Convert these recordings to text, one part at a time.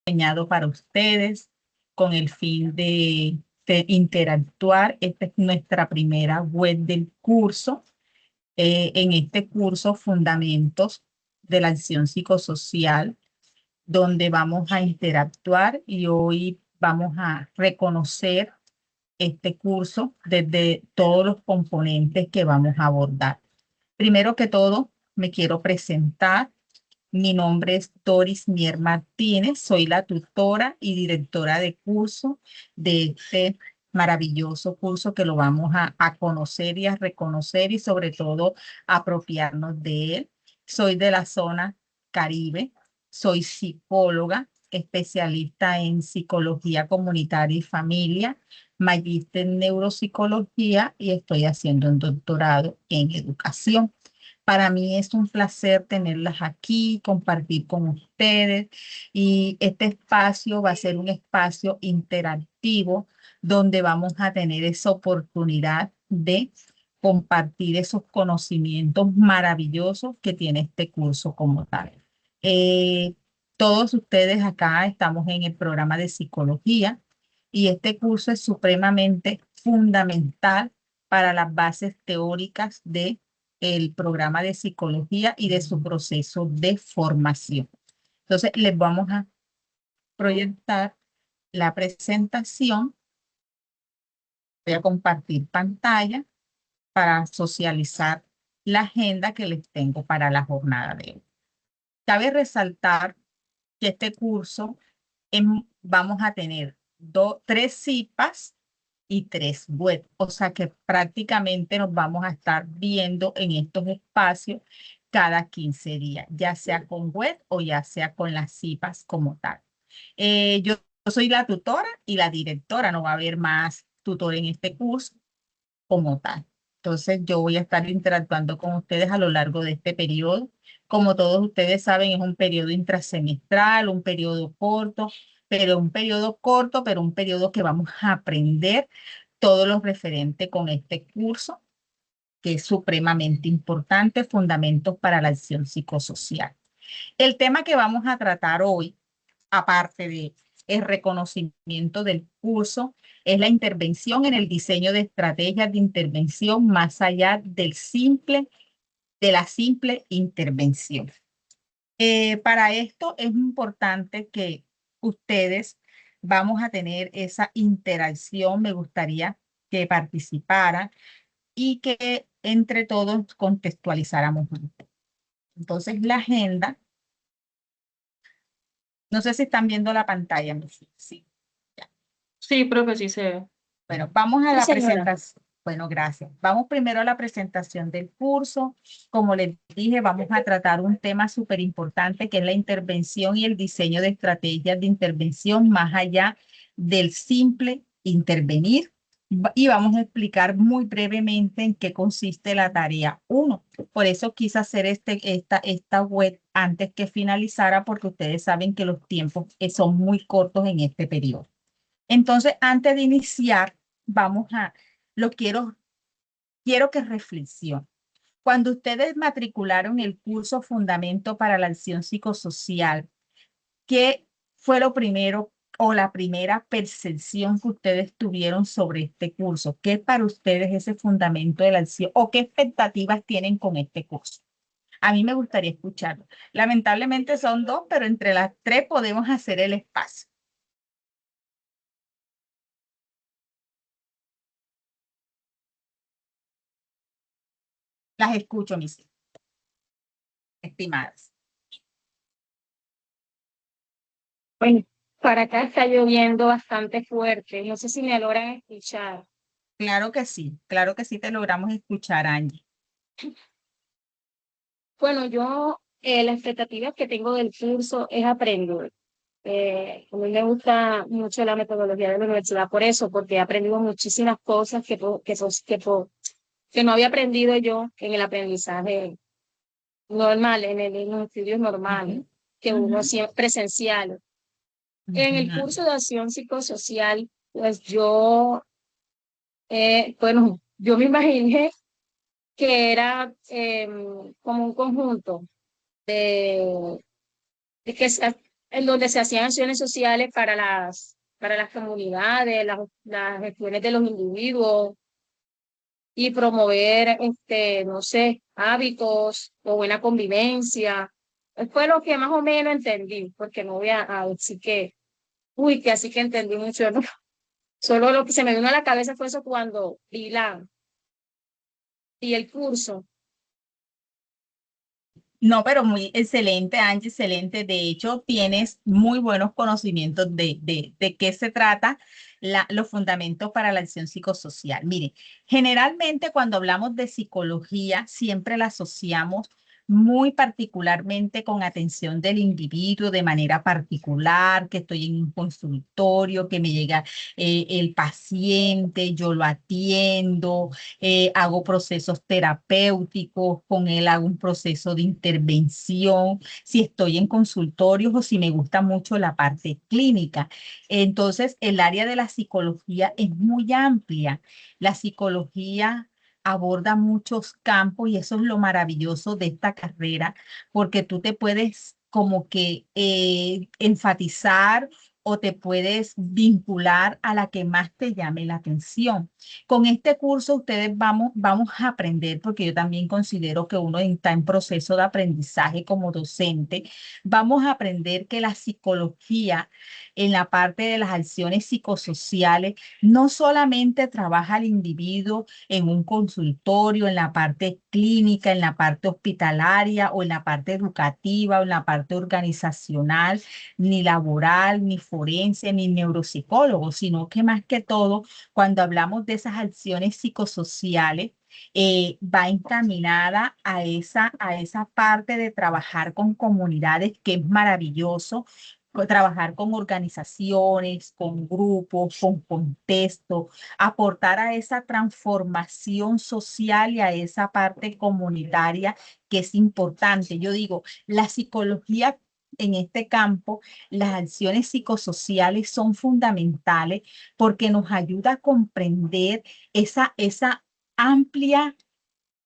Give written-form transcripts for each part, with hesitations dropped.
diseñado para ustedes con el fin de interactuar. Esta es nuestra primera web del curso. En este curso, Fundamentos de la Acción Psicosocial, donde vamos a interactuar y hoy vamos a reconocer este curso desde todos los componentes que vamos a abordar. Primero que todo, me quiero presentar. Mi nombre es Doris Mier Martínez, soy la tutora y directora de curso de este maravilloso curso que lo vamos a conocer y a reconocer y sobre todo apropiarnos de él. Soy de la zona Caribe, soy psicóloga, especialista en psicología comunitaria y familia, magíster en neuropsicología y estoy haciendo un doctorado en educación. Para mí es un placer tenerlas aquí, compartir con ustedes y este espacio va a ser un espacio interactivo donde vamos a tener esa oportunidad de compartir esos conocimientos maravillosos que tiene este curso como tal. Eh, Todos ustedes acá estamos en el programa de psicología y este curso es supremamente fundamental para las bases teóricas de el programa de psicología y de su proceso de formación. Entonces, les vamos a proyectar la presentación. Voy a compartir pantalla para socializar la agenda que les tengo para la jornada de hoy. Cabe resaltar que este curso vamos a tener tres CIPAs y tres web. O sea que prácticamente nos vamos a estar viendo en estos espacios cada 15 días, ya sea con web o ya sea con las CIPAs como tal. Yo soy la tutora y la directora, no va a haber más tutor en este curso como tal. Entonces yo voy a estar interactuando con ustedes a lo largo de este periodo. Como todos ustedes saben, es un periodo intrasemestral, un periodo corto, pero un periodo que vamos a aprender todo lo referente con este curso, que es supremamente importante, fundamentos para la acción psicosocial. El tema que vamos a tratar hoy, aparte de el reconocimiento del curso, es la intervención en el diseño de estrategias de intervención más allá de la simple intervención. Para esto es importante que ustedes vamos a tener esa interacción. Me gustaría que participaran y que entre todos contextualizáramos. Entonces, la agenda, no sé si están viendo la pantalla. Sí. Ya. Sí, profe, sí se ve. Bueno, vamos a Sí, la señora. presentación. Bueno, gracias. Vamos primero a la presentación del curso. Como les dije, vamos a tratar un tema súper importante que es la intervención y el diseño de estrategias de intervención más allá del simple intervenir. Y vamos a explicar muy brevemente en qué consiste la tarea 1. Por eso quise hacer esta web antes que finalizara, porque ustedes saben que los tiempos son muy cortos en este periodo. Entonces, antes de iniciar, vamos a, lo quiero que reflexionen. Cuando ustedes matricularon el curso Fundamento para la Acción Psicosocial, ¿qué fue lo primero o la primera percepción que ustedes tuvieron sobre este curso? ¿Qué es para ustedes ese fundamento de la acción o qué expectativas tienen con este curso? A mí me gustaría escucharlo. Lamentablemente son dos, pero entre las tres podemos hacer el espacio. Las escucho, mis estimadas. Bueno, para acá está lloviendo bastante fuerte. No sé si me logran escuchar. Claro que sí te logramos escuchar, Angie. Bueno, yo la expectativa que tengo del curso es aprender. A mí me gusta mucho la metodología de la universidad por eso, porque he aprendido muchísimas cosas que no había aprendido yo en el aprendizaje normal, en los estudios normales, Ujú, que uno ujú, siempre presencial. En el ujú. curso de acción psicosocial, pues bueno, yo me imaginé que era como un conjunto de, de que en donde se hacían acciones sociales para las comunidades, las gestiones de los individuos y promover, no sé, hábitos o buena convivencia. Fue lo que más o menos entendí, porque no voy a decir que, uy, que así que entendí mucho, ¿no? Solo lo que se me vino a la cabeza fue eso cuando vi el curso. No, pero muy excelente, Angie, excelente. De hecho, tienes muy buenos conocimientos de qué se trata los fundamentos para la acción psicosocial. Mire, generalmente cuando hablamos de psicología, siempre la asociamos muy particularmente con atención del individuo de manera particular, que estoy en un consultorio, que me llega el paciente, yo lo atiendo, hago procesos terapéuticos, con él hago un proceso de intervención, si estoy en consultorios o si me gusta mucho la parte clínica. Entonces, el área de la psicología es muy amplia. La psicología aborda muchos campos y eso es lo maravilloso de esta carrera, porque tú te puedes como que enfatizar o te puedes vincular a la que más te llame la atención. Con este curso ustedes vamos a aprender, porque yo también considero que uno está en proceso de aprendizaje como docente, vamos a aprender que la psicología en la parte de las acciones psicosociales no solamente trabaja al individuo en un consultorio, en la parte clínica, en la parte hospitalaria o en la parte educativa o en la parte organizacional, ni laboral, ni forense, ni neuropsicólogo, sino que más que todo cuando hablamos de esas acciones psicosociales, va encaminada a esa parte de trabajar con comunidades, que es maravilloso, trabajar con organizaciones, con grupos, con contextos, aportar a esa transformación social y a esa parte comunitaria que es importante. Yo digo, la psicología en este campo, las acciones psicosociales son fundamentales porque nos ayuda a comprender esa amplia,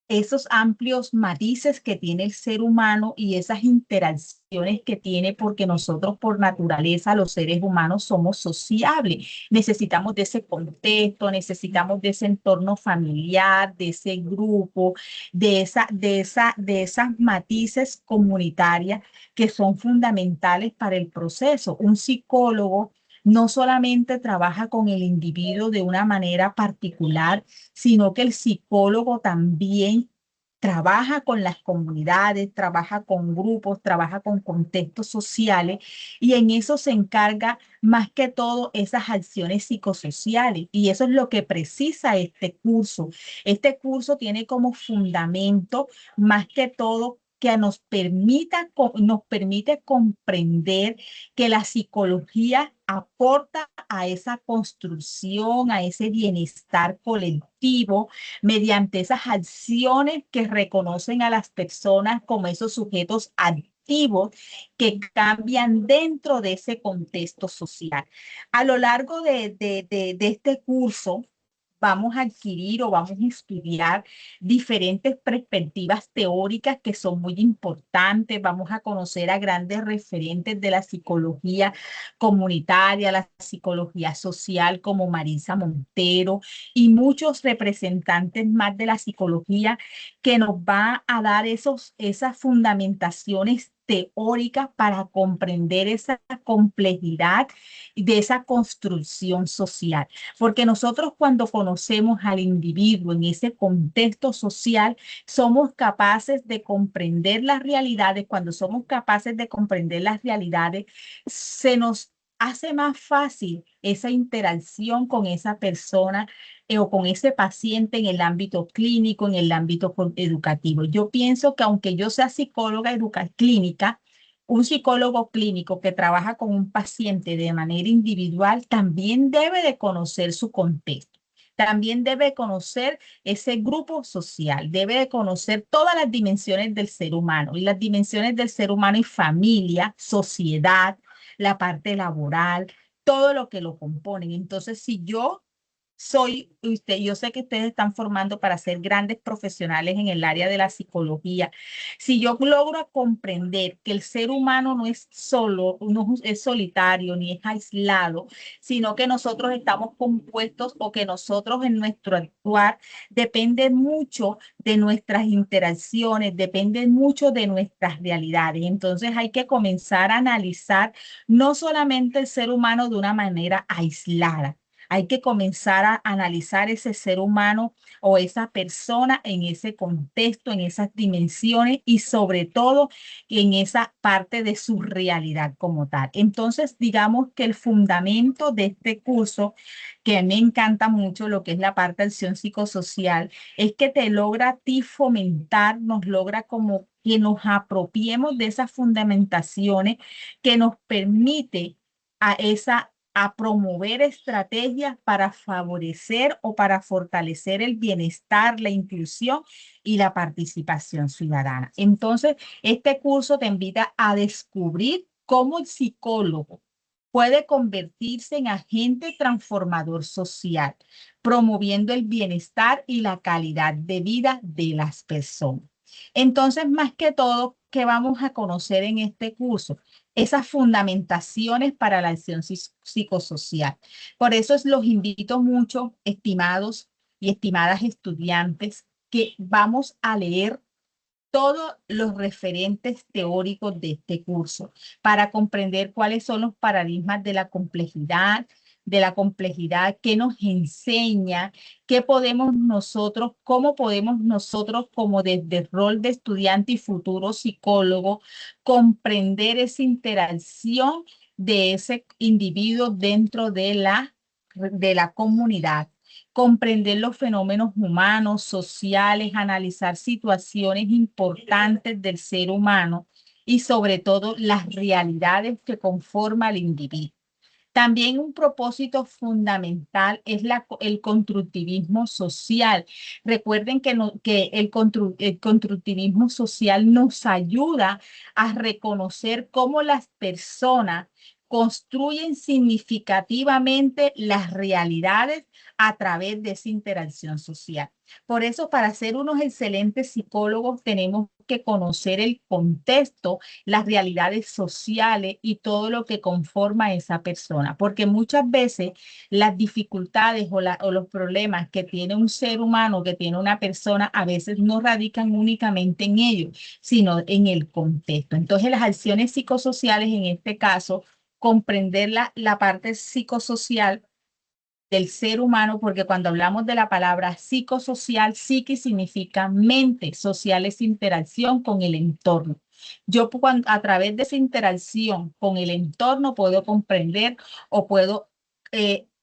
esos amplios matices que tiene el ser humano y esas interacciones que tiene, porque nosotros por naturaleza, los seres humanos, somos sociables. Necesitamos de ese contexto, necesitamos de ese entorno familiar, de ese grupo, de esas matices comunitarias que son fundamentales para el proceso. Un psicólogo no solamente trabaja con el individuo de una manera particular, sino que el psicólogo también trabaja con las comunidades, trabaja con grupos, trabaja con contextos sociales y en eso se encarga más que todo esas acciones psicosociales. Y eso es lo que precisa este curso. Este curso tiene como fundamento más que todo que nos permite comprender que la psicología aporta a esa construcción, a ese bienestar colectivo, mediante esas acciones que reconocen a las personas como esos sujetos activos que cambian dentro de ese contexto social. A lo largo de este curso, vamos a adquirir o vamos a estudiar diferentes perspectivas teóricas que son muy importantes. Vamos a conocer a grandes referentes de la psicología comunitaria, la psicología social, como Marisa Montero y muchos representantes más de la psicología, que nos va a dar esas fundamentaciones teóricas para comprender esa complejidad de esa construcción social. Porque nosotros cuando conocemos al individuo en ese contexto social, somos capaces de comprender las realidades. Cuando somos capaces de comprender las realidades, se nos hace más fácil esa interacción con esa persona o con ese paciente en el ámbito clínico, en el ámbito educativo. Yo pienso que aunque yo sea psicóloga clínica, un psicólogo clínico que trabaja con un paciente de manera individual también debe de conocer su contexto. También debe conocer ese grupo social, debe de conocer todas las dimensiones del ser humano. Y las dimensiones del ser humano y familia, sociedad, la parte laboral, todo lo que lo componen. Entonces, si yo yo sé que ustedes están formando para ser grandes profesionales en el área de la psicología. Si yo logro comprender que el ser humano no es solo, no es solitario ni es aislado, sino que nosotros estamos compuestos o que nosotros en nuestro actuar depende mucho de nuestras interacciones, depende mucho de nuestras realidades. Entonces hay que comenzar a analizar no solamente el ser humano de una manera aislada. Hay que comenzar a analizar ese ser humano o esa persona en ese contexto, en esas dimensiones y sobre todo en esa parte de su realidad como tal. Entonces, digamos que el fundamento de este curso, que me encanta mucho lo que es la parte de acción psicosocial, es que te logra a ti fomentar, nos logra como que nos apropiemos de esas fundamentaciones que nos permite a promover estrategias para favorecer o para fortalecer el bienestar, la inclusión y la participación ciudadana. Entonces, este curso te invita a descubrir cómo el psicólogo puede convertirse en agente transformador social, promoviendo el bienestar y la calidad de vida de las personas. Entonces, más que todo, ¿qué vamos a conocer en este curso? Esas fundamentaciones para la acción psicosocial. Por eso los invito mucho, estimados y estimadas estudiantes, que vamos a leer todos los referentes teóricos de este curso para comprender cuáles son los paradigmas de la complejidad que nos enseña, qué podemos nosotros, cómo podemos nosotros como desde el rol de estudiante y futuro psicólogo comprender esa interacción de ese individuo dentro de la comunidad, comprender los fenómenos humanos, sociales, analizar situaciones importantes del ser humano y sobre todo las realidades que conforman al individuo. También un propósito fundamental es el constructivismo social. Recuerden que el constructivismo social nos ayuda a reconocer cómo las personas construyen significativamente las realidades a través de esa interacción social. Por eso, para ser unos excelentes psicólogos, tenemos que conocer el contexto, las realidades sociales y todo lo que conforma a esa persona, porque muchas veces las dificultades o los problemas que tiene un ser humano, que tiene una persona, a veces no radican únicamente en ello, sino en el contexto. Entonces, las acciones psicosociales, en este caso, comprender la parte psicosocial del ser humano, porque cuando hablamos de la palabra psicosocial, psique significa mente, social es interacción con el entorno. A través de esa interacción con el entorno puedo comprender o puedo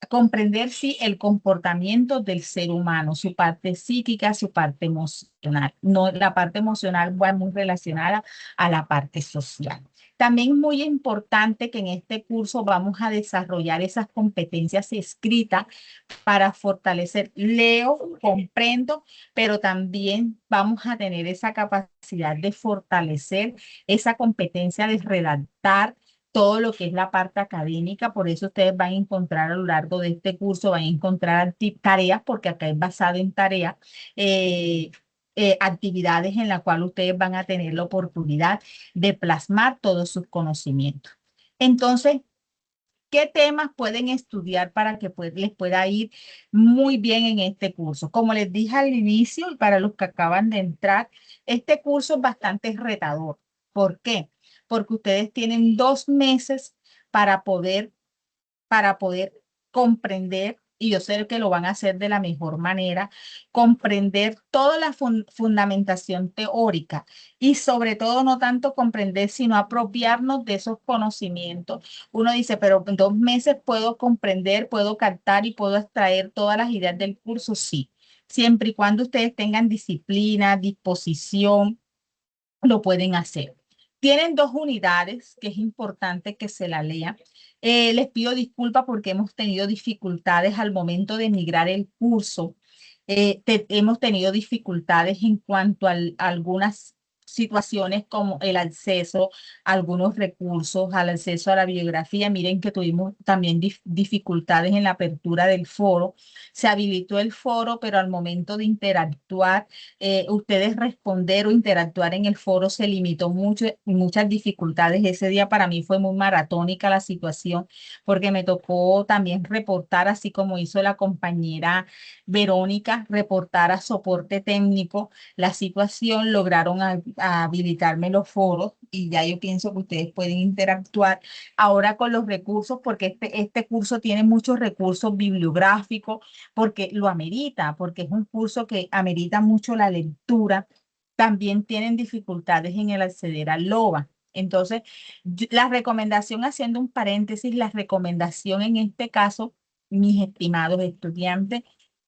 comprender sí el comportamiento del ser humano, su parte psíquica, su parte emocional. No, la parte emocional va muy relacionada a la parte social. También es muy importante que en este curso vamos a desarrollar esas competencias escritas para fortalecer. Leo, comprendo, pero también vamos a tener esa capacidad de fortalecer esa competencia de redactar todo lo que es la parte académica. Por eso ustedes van a encontrar a lo largo de este curso, van a encontrar tareas, porque acá es basado en tareas. eh, Actividades en las cuales ustedes van a tener la oportunidad de plasmar todos sus conocimientos. Entonces, ¿qué temas pueden estudiar para que les pueda ir muy bien en este curso? Como les dije al inicio y para los que acaban de entrar, este curso es bastante retador. ¿Por qué? Porque ustedes tienen 2 meses para poder comprender, y yo sé que lo van a hacer de la mejor manera, comprender toda la fundamentación teórica y sobre todo no tanto comprender, sino apropiarnos de esos conocimientos. Uno dice, pero en 2 meses puedo comprender, puedo captar y puedo extraer todas las ideas del curso, sí, siempre y cuando ustedes tengan disciplina, disposición, lo pueden hacer. Tienen 2 unidades que es importante que se la lean. Les pido disculpas porque hemos tenido dificultades al momento de migrar el curso. Hemos tenido dificultades en cuanto a algunas situaciones como el acceso a algunos recursos, al acceso a la bibliografía. Miren que tuvimos también dificultades en la apertura del foro. Se habilitó el foro, pero al momento de interactuar, ustedes responder o interactuar en el foro se limitó mucho, muchas dificultades. Ese día para mí fue muy maratónica la situación porque me tocó también reportar, así como hizo la compañera Verónica, reportar a soporte técnico la situación, lograron habilitarme los foros y ya yo pienso que ustedes pueden interactuar ahora con los recursos porque este curso tiene muchos recursos bibliográficos porque lo amerita, porque es un curso que amerita mucho la lectura. También tienen dificultades en el acceder al LOA. Entonces, la recomendación, haciendo un paréntesis, la recomendación en este caso, mis estimados estudiantes,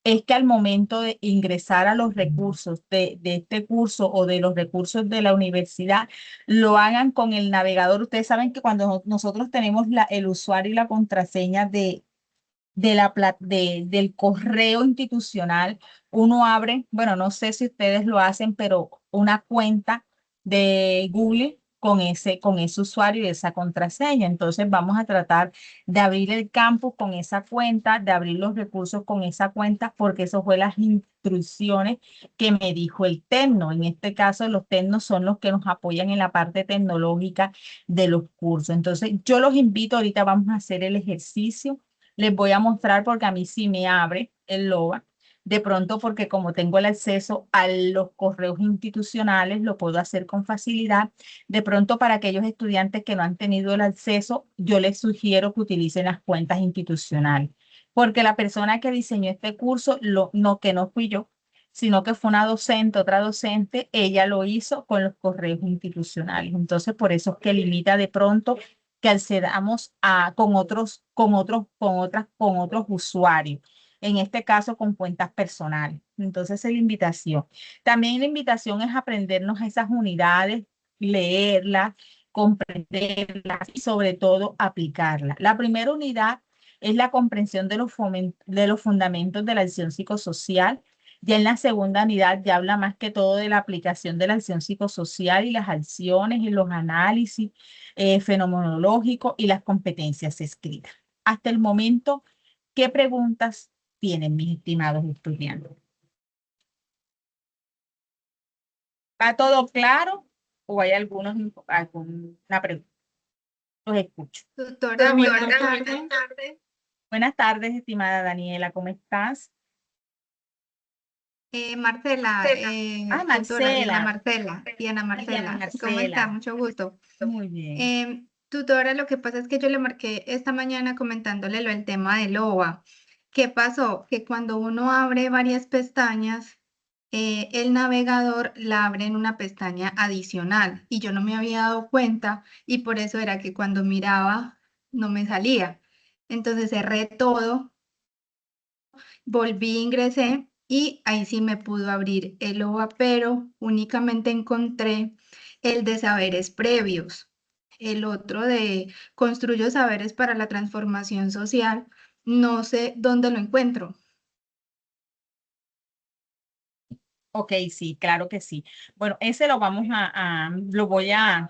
es que al momento de ingresar a los recursos de este curso o de los recursos de la universidad, lo hagan con el navegador. Ustedes saben que cuando nosotros tenemos el usuario y la contraseña del correo institucional, uno abre, bueno, no sé si ustedes lo hacen, pero una cuenta de Google con ese usuario y esa contraseña. Entonces vamos a tratar de abrir el campus con esa cuenta, de abrir los recursos con esa cuenta, porque eso fue las instrucciones que me dijo el tecno. En este caso, los tecnos son los que nos apoyan en la parte tecnológica de los cursos. Entonces, yo los invito, ahorita vamos a hacer el ejercicio. Les voy a mostrar porque a mí sí me abre el LOA. De pronto, porque como tengo el acceso a los correos institucionales, lo puedo hacer con facilidad. De pronto, para aquellos estudiantes que no han tenido el acceso, yo les sugiero que utilicen las cuentas institucionales, porque la persona que diseñó este curso, que no fui yo, sino que fue una docente, otra docente, ella lo hizo con los correos institucionales. Entonces, por eso es que limita de pronto que accedamos con otros usuarios, en este caso con cuentas personales. Entonces, es la invitación. También la invitación es aprendernos esas unidades, leerlas, comprenderlas y sobre todo aplicarlas. La primera unidad es la comprensión de los fundamentos de la acción psicosocial. Ya en la segunda unidad ya habla más que todo de la aplicación de la acción psicosocial y las acciones y los análisis fenomenológico y las competencias escritas. Hasta el momento, ¿qué preguntas tienen mis estimados estudiantes? ¿Va todo claro o hay alguna pregunta? Los escucho. Doctora, buenas tardes. Buenas tardes, estimada Daniela, ¿cómo estás? Marcela, tutora Marcela. Diana Ay, Diana Marcela, ¿cómo está? Marcela. Mucho gusto. Muy bien. Tutora, lo que pasa es que yo le marqué esta mañana comentándole el tema del OVA. ¿Qué pasó? Que cuando uno abre varias pestañas, el navegador la abre en una pestaña adicional y yo no me había dado cuenta y por eso era que cuando miraba no me salía. Entonces cerré todo, volví, ingresé y ahí sí me pudo abrir el OVA, pero únicamente encontré el de saberes previos. El otro de construyo saberes para la transformación social, no sé dónde lo encuentro. Ok, sí, claro que sí. Bueno, ese lo vamos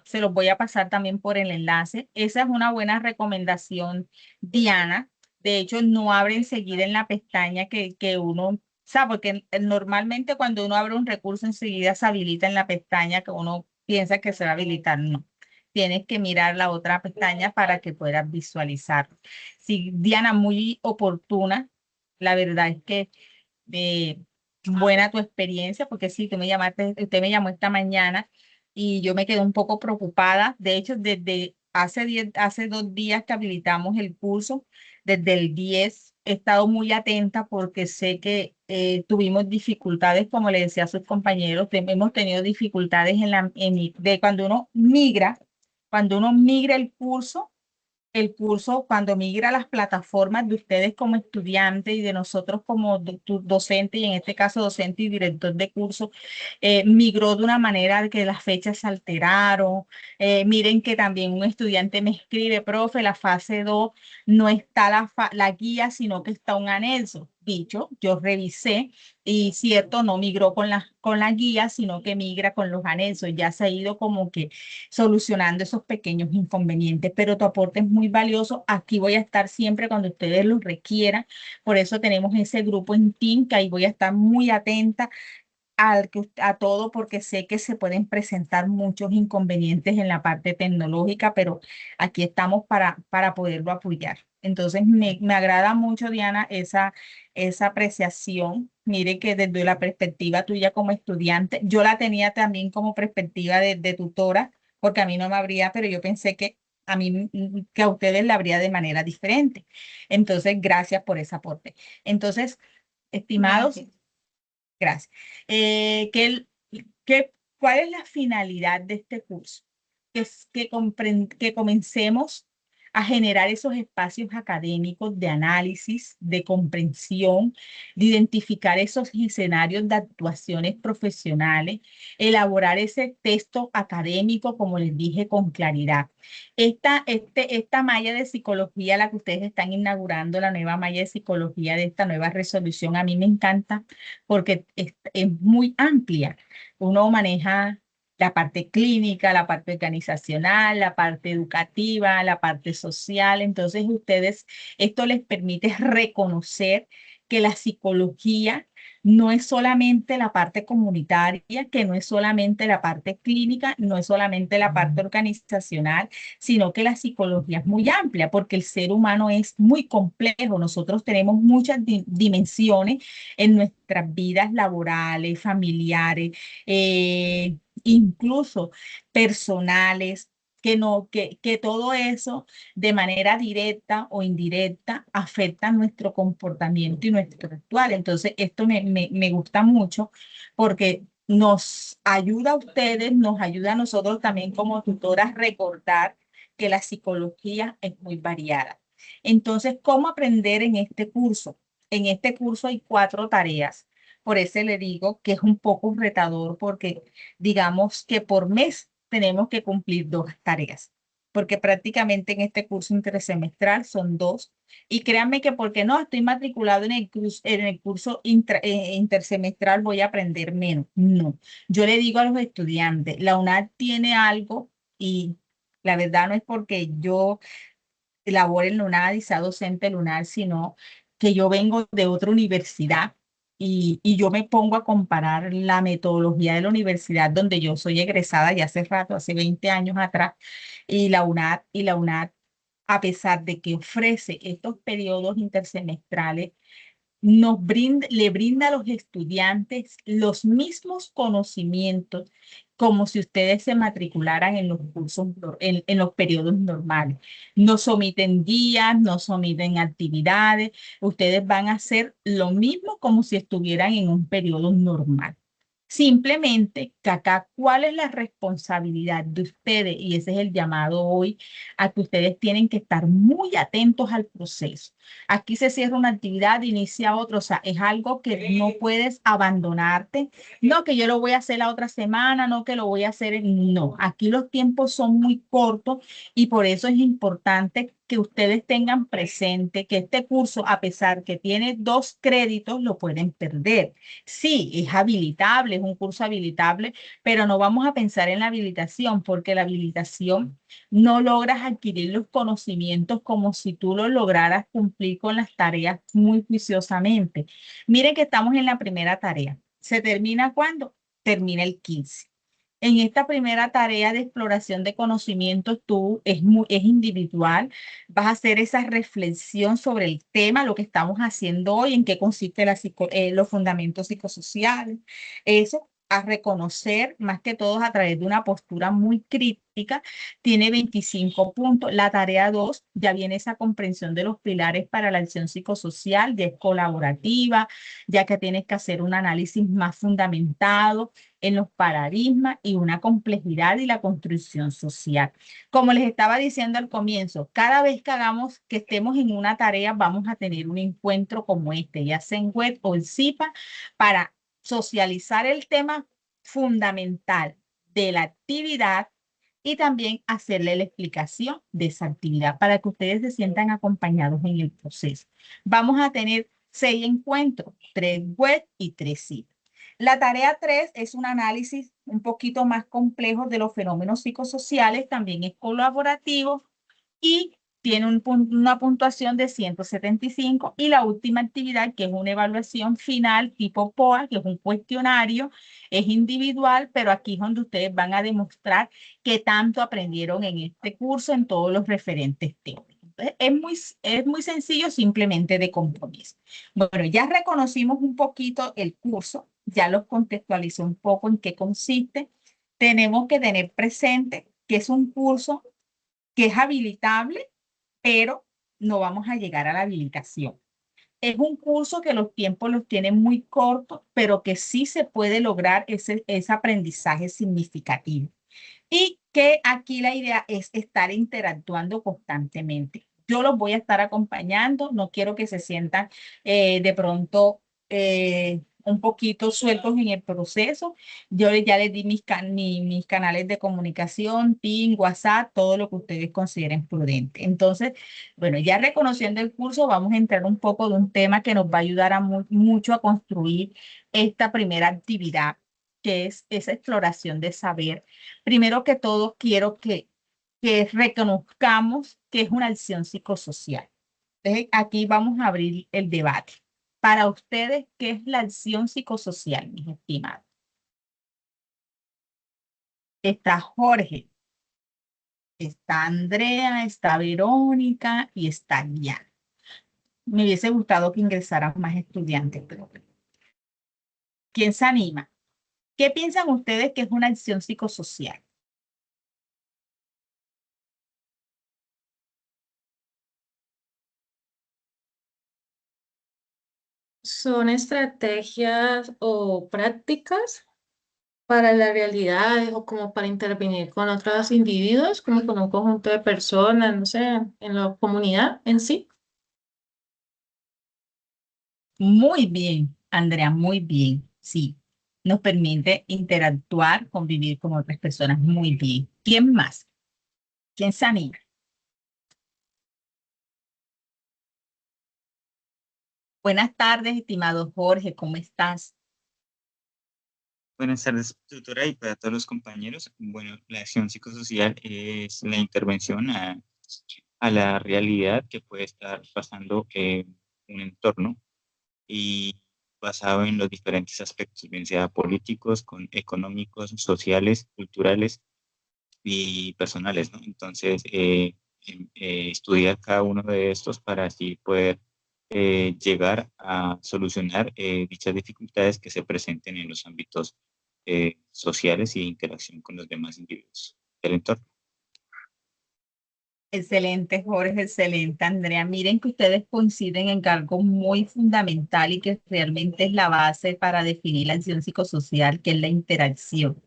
se los voy a pasar también por el enlace. Esa es una buena recomendación, Diana. De hecho, no abre enseguida en la pestaña que uno, sabe, porque normalmente cuando uno abre un recurso enseguida se habilita en la pestaña que uno piensa que se va a habilitar. No, tienes que mirar la otra pestaña para que puedas visualizar. Sí, Diana, muy oportuna. La verdad es que eh, buena tu experiencia, porque sí, usted me llamó esta mañana y yo me quedé un poco preocupada. De hecho, desde hace 2 días que habilitamos el curso, desde el 10 he estado muy atenta porque sé que tuvimos dificultades, como le decía a sus compañeros, hemos tenido dificultades de cuando uno migra el curso, cuando migra a las plataformas de ustedes como estudiantes y de nosotros como docente, y en este caso docente y director de curso, migró de una manera de que las fechas se alteraron. Miren que también un estudiante me escribe, profe, la fase 2 no está la guía, sino que está un anexo. dicho, yo revisé y cierto, no migró con la guía, sino que migra con los anexos. Ya se ha ido como que solucionando esos pequeños inconvenientes, pero tu aporte es muy valioso. Aquí voy a estar siempre cuando ustedes lo requieran. Por eso tenemos ese grupo en Team, que ahí voy a estar muy atenta a todo, porque sé que se pueden presentar muchos inconvenientes en la parte tecnológica, pero aquí estamos para poderlo apoyar. Entonces, me agrada mucho, Diana, esa apreciación. Mire que desde la perspectiva tuya como estudiante, yo la tenía también como perspectiva de tutora, porque a mí no me habría, pero yo pensé que a mí, que a ustedes la habría de manera diferente. Entonces, gracias por ese aporte. Entonces, estimados, Gracias. gracias. Eh, ¿qué, el- ¿Cuál es la finalidad de este curso? Que comencemos a generar esos espacios académicos de análisis, de comprensión, de identificar esos escenarios de actuaciones profesionales, elaborar ese texto académico, como les dije, con claridad. Esta malla de psicología, la que ustedes están inaugurando, la nueva malla de psicología de esta nueva resolución, a mí me encanta porque es muy amplia. Uno maneja la parte clínica, la parte organizacional, la parte educativa, la parte social. Entonces, esto les permite reconocer que la psicología no es solamente la parte comunitaria, que no es solamente la parte clínica, no es solamente la parte organizacional, sino que la psicología es muy amplia, porque el ser humano es muy complejo. Nosotros tenemos muchas dimensiones en nuestras vidas laborales, familiares, incluso personales, que todo eso de manera directa o indirecta afecta nuestro comportamiento y nuestro actual. Entonces, esto me gusta mucho porque nos ayuda a ustedes, nos ayuda a nosotros también como tutoras recordar que la psicología es muy variada. Entonces, ¿cómo aprender en este curso? En este curso hay 4 tareas. Por eso le digo que es un poco retador, porque digamos que por mes tenemos que cumplir 2 tareas, porque prácticamente en este curso intersemestral son 2. Y créanme que porque no estoy matriculado en el curso intersemestral voy a aprender menos. No, yo le digo a los estudiantes, la UNAD tiene algo, y la verdad no es porque yo labore en la UNAD y sea docente lunar, sino que yo vengo de otra universidad, y yo me pongo a comparar la metodología de la universidad donde yo soy egresada ya hace rato, hace 20 años atrás, y la UNAD, a pesar de que ofrece estos periodos intersemestrales, le brinda a los estudiantes los mismos conocimientos como si ustedes se matricularan en los cursos, en los periodos normales. No someten guías, no someten actividades, ustedes van a hacer lo mismo como si estuvieran en un periodo normal. Simplemente que acá, ¿cuál es la responsabilidad de ustedes? Y ese es el llamado hoy, a que ustedes tienen que estar muy atentos al proceso. Aquí se cierra una actividad, inicia otra, o sea, es algo que no puedes abandonarte. No, que yo lo voy a hacer la otra semana, no, que lo voy a hacer. No, aquí los tiempos son muy cortos, y por eso es importante que ustedes tengan presente que este curso, a pesar que tiene 2 créditos, lo pueden perder. Sí, es habilitable, es un curso habilitable, pero no vamos a pensar en la habilitación, porque la habilitación no logras adquirir los conocimientos como si tú lo lograras cumplir con las tareas muy juiciosamente. Miren que estamos en la primera tarea. ¿Se termina cuándo? Termina el 15. En esta primera tarea de exploración de conocimientos, es individual. Vas a hacer esa reflexión sobre el tema, lo que estamos haciendo hoy, en qué consiste los fundamentos psicosociales. Eso, a reconocer más que todo a través de una postura muy crítica. Tiene 25 puntos. La tarea 2 ya viene esa comprensión de los pilares para la acción psicosocial, ya es colaborativa, ya que tienes que hacer un análisis más fundamentado en los paradigmas y una complejidad y la construcción social. Como les estaba diciendo al comienzo, cada vez que estemos en una tarea, vamos a tener un encuentro como este, ya sea en web o en CIPA, para socializar el tema fundamental de la actividad, y también hacerle la explicación de esa actividad para que ustedes se sientan acompañados en el proceso. Vamos a tener 6 encuentros, 3 web y 3 citas. La tarea 3 es un análisis un poquito más complejo de los fenómenos psicosociales, también es colaborativo y tiene una puntuación de 175. Y la última actividad, que es una evaluación final tipo POA, que es un cuestionario, es individual, pero aquí es donde ustedes van a demostrar qué tanto aprendieron en este curso en todos los referentes teóricos. Es muy sencillo, simplemente de compromiso. Bueno, ya reconocimos un poquito el curso, ya los contextualicé un poco en qué consiste. Tenemos que tener presente que es un curso que es habilitable, pero no vamos a llegar a la habilitación. Es un curso que los tiempos los tiene muy cortos, pero que sí se puede lograr ese aprendizaje significativo. Y que aquí la idea es estar interactuando constantemente. Yo los voy a estar acompañando, no quiero que se sientan de pronto un poquito sueltos en el proceso. Yo ya les di mis canales de comunicación, PIN, WhatsApp, todo lo que ustedes consideren prudente. Entonces, bueno, ya reconociendo el curso, vamos a entrar un poco de un tema que nos va a ayudar mucho a construir esta primera actividad, que es esa exploración de saber. Primero que todo, quiero que reconozcamos que es una acción psicosocial. Entonces, aquí vamos a abrir el debate. Para ustedes, ¿qué es la acción psicosocial, mis estimados? Está Jorge, está Andrea, está Verónica y está Diana. Me hubiese gustado que ingresaran más estudiantes, pero ¿quién se anima? ¿Qué piensan ustedes que es una acción psicosocial? Son estrategias o prácticas para las realidades o como para intervenir con otros individuos, como con un conjunto de personas, no sé, en la comunidad en sí. Muy bien, Andrea, muy bien. Sí, nos permite interactuar, convivir con otras personas. Muy bien. ¿Quién más? ¿Quién se anima? Buenas tardes, estimado Jorge, ¿cómo estás? Buenas tardes, tutora, y para todos los compañeros. Bueno, la acción psicosocial es la intervención a la realidad que puede estar pasando en un entorno y basado en los diferentes aspectos, bien sea políticos, económicos, sociales, culturales y personales, ¿no? Entonces, estudiar cada uno de estos para así poder llegar a solucionar dichas dificultades que se presenten en los ámbitos sociales y de interacción con los demás individuos del entorno. Excelente, Jorge, excelente, Andrea. Miren que ustedes coinciden en algo muy fundamental y que realmente es la base para definir la acción psicosocial, que es la interacción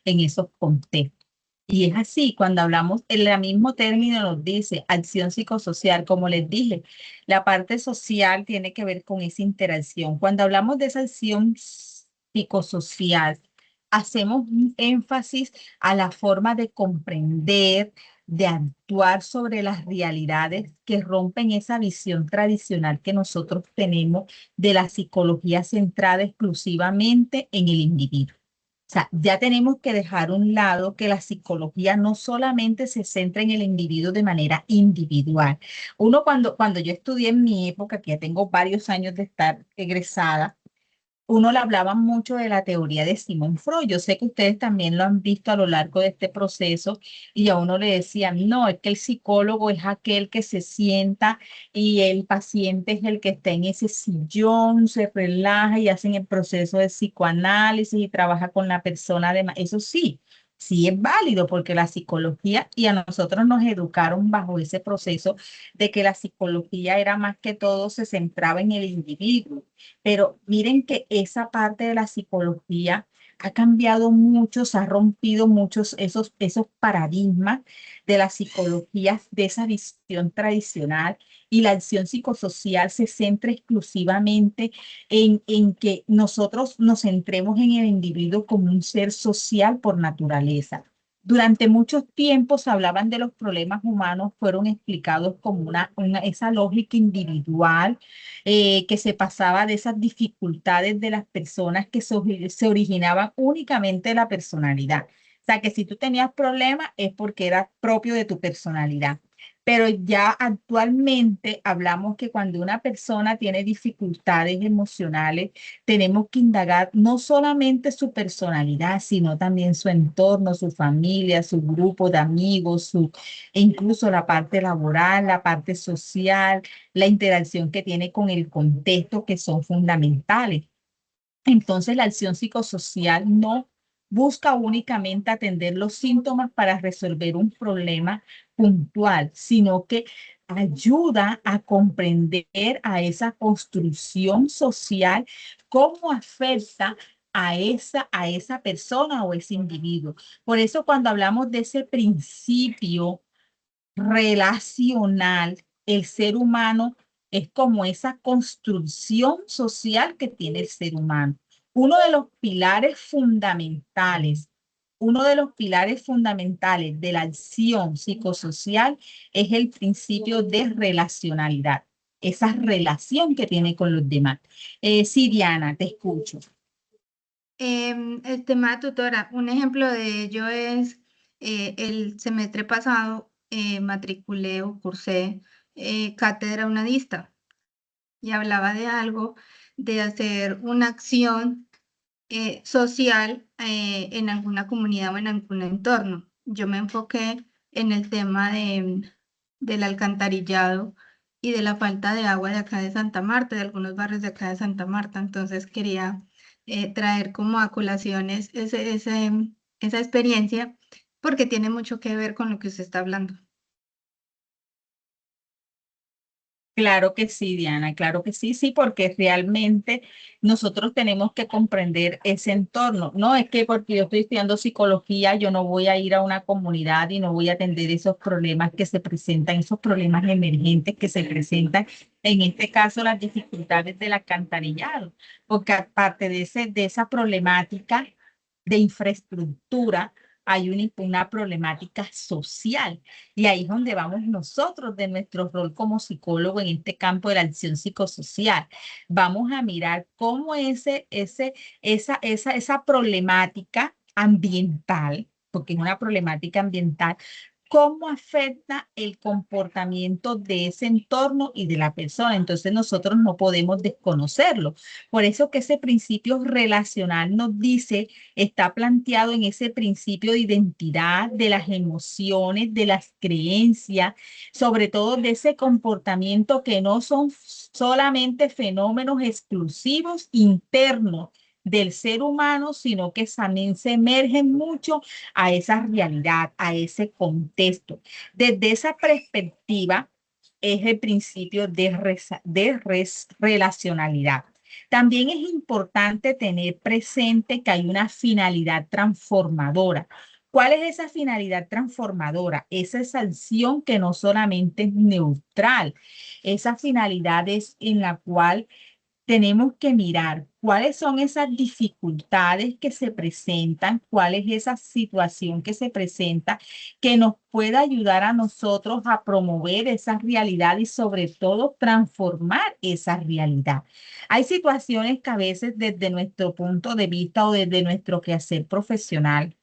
en esos contextos. Y es así, cuando hablamos, el mismo término nos dice acción psicosocial, como les dije, la parte social tiene que ver con esa interacción. Cuando hablamos de esa acción psicosocial, hacemos un énfasis a la forma de comprender, de actuar sobre las realidades que rompen esa visión tradicional que nosotros tenemos de la psicología centrada exclusivamente en el individuo. O sea, ya tenemos que dejar a un lado que la psicología no solamente se centra en el individuo de manera individual. Uno cuando yo estudié en mi época, que ya tengo varios años de estar egresada, uno le hablaba mucho de la teoría de Sigmund Freud. Yo sé que ustedes también lo han visto a lo largo de este proceso y a uno le decían, no, es que el psicólogo es aquel que se sienta y el paciente es el que está en ese sillón, se relaja y hacen el proceso de psicoanálisis y trabaja con la persona. Eso sí, sí es válido porque la psicología y a nosotros nos educaron bajo ese proceso de que la psicología era más que todo, se centraba en el individuo. Pero miren que esa parte de la psicología ha cambiado mucho, se ha rompido muchos esos paradigmas de la psicología, de esa visión tradicional, y la acción psicosocial se centra exclusivamente en que nosotros nos centremos en el individuo como un ser social por naturaleza. Durante muchos tiempos hablaban de los problemas humanos, fueron explicados como esa lógica individual que se pasaba de esas dificultades de las personas que se originaban únicamente de la personalidad. O sea, que si tú tenías problemas es porque era propio de tu personalidad. Pero ya actualmente hablamos que cuando una persona tiene dificultades emocionales, tenemos que indagar no solamente su personalidad, sino también su entorno, su familia, su grupo de amigos, e incluso la parte laboral, la parte social, la interacción que tiene con el contexto, que son fundamentales. Entonces, la acción psicosocial no busca únicamente atender los síntomas para resolver un problema puntual, sino que ayuda a comprender a esa construcción social cómo afecta a esa persona o ese individuo. Por eso, cuando hablamos de ese principio relacional, el ser humano es como esa construcción social que tiene el ser humano. Uno de los pilares fundamentales, uno de los pilares fundamentales de la acción psicosocial es el principio de relacionalidad, esa relación que tiene con los demás. Sí, Diana, te escucho. El tema, tutora, un ejemplo de ello es el semestre pasado matriculé o cursé cátedra unadista y hablaba de algo de hacer una acción social en alguna comunidad o en algún entorno. Yo me enfoqué en el tema del alcantarillado y de la falta de agua de acá de Santa Marta, de algunos barrios de acá de Santa Marta. Entonces quería traer como a colaciones esa experiencia porque tiene mucho que ver con lo que usted está hablando. Claro que sí, Diana, claro que sí, sí, porque realmente nosotros tenemos que comprender ese entorno. No es que porque yo estoy estudiando psicología, yo no voy a ir a una comunidad y no voy a atender esos problemas que se presentan, esos problemas emergentes que se presentan, en este caso las dificultades del alcantarillado, porque aparte de esa problemática de infraestructura, hay una problemática social. Y ahí es donde vamos nosotros de nuestro rol como psicólogo en este campo de la acción psicosocial. Vamos a mirar cómo esa problemática ambiental, porque es una problemática ambiental, cómo afecta el comportamiento de ese entorno y de la persona. Entonces nosotros no podemos desconocerlo. Por eso que ese principio relacional nos dice, está planteado en ese principio de identidad, de las emociones, de las creencias, sobre todo de ese comportamiento que no son solamente fenómenos exclusivos internos del ser humano, sino que también se emergen mucho a esa realidad, a ese contexto. Desde esa perspectiva es el principio relacionalidad. También es importante tener presente que hay una finalidad transformadora. ¿Cuál es esa finalidad transformadora? Esa es acción que no solamente es neutral, esa finalidad es en la cual tenemos que mirar cuáles son esas dificultades que se presentan, cuál es esa situación que se presenta que nos pueda ayudar a nosotros a promover esa realidad y sobre todo transformar esa realidad. Hay situaciones que a veces desde nuestro punto de vista o desde nuestro quehacer profesional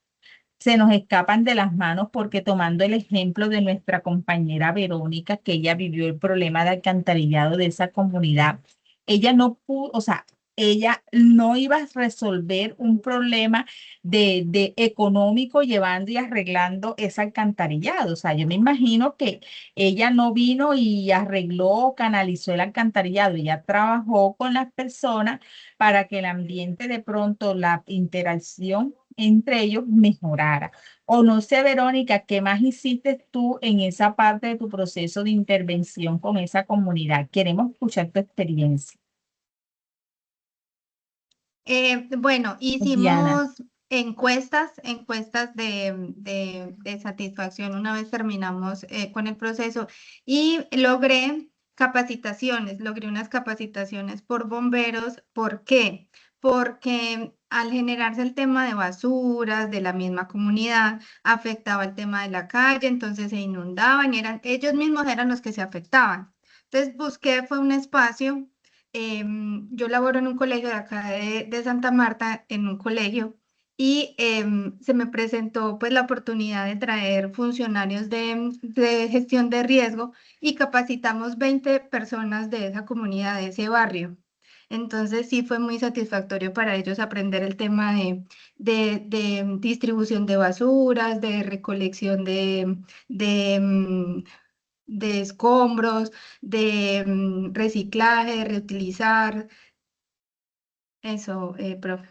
se nos escapan de las manos porque tomando el ejemplo de nuestra compañera Verónica, que ella vivió el problema de alcantarillado de esa comunidad, ella no pudo, o sea, ella no iba a resolver un problema de económico llevando y arreglando ese alcantarillado. O sea, yo me imagino que ella no vino y arregló, canalizó el alcantarillado, ella trabajó con las personas para que el ambiente de pronto, la interacción entre ellos mejorara. O no sé, Verónica, ¿qué más hiciste tú en esa parte de tu proceso de intervención con esa comunidad? Queremos escuchar tu experiencia. Bueno, Diana. hicimos encuestas de satisfacción una vez terminamos con el proceso y logré capacitaciones, logré unas capacitaciones por bomberos. ¿Por qué? porque al generarse el tema de basuras de la misma comunidad, afectaba el tema de la calle, entonces se inundaban y ellos mismos eran los que se afectaban. Entonces busqué, fue un espacio, yo laboro en un colegio de acá de Santa Marta, en un colegio, y se me presentó pues la oportunidad de traer funcionarios de gestión de riesgo y capacitamos 20 personas de esa comunidad, de ese barrio. Entonces sí fue muy satisfactorio para ellos aprender el tema de distribución de basuras, de recolección de escombros, de reciclaje, de reutilizar. Eso, profe.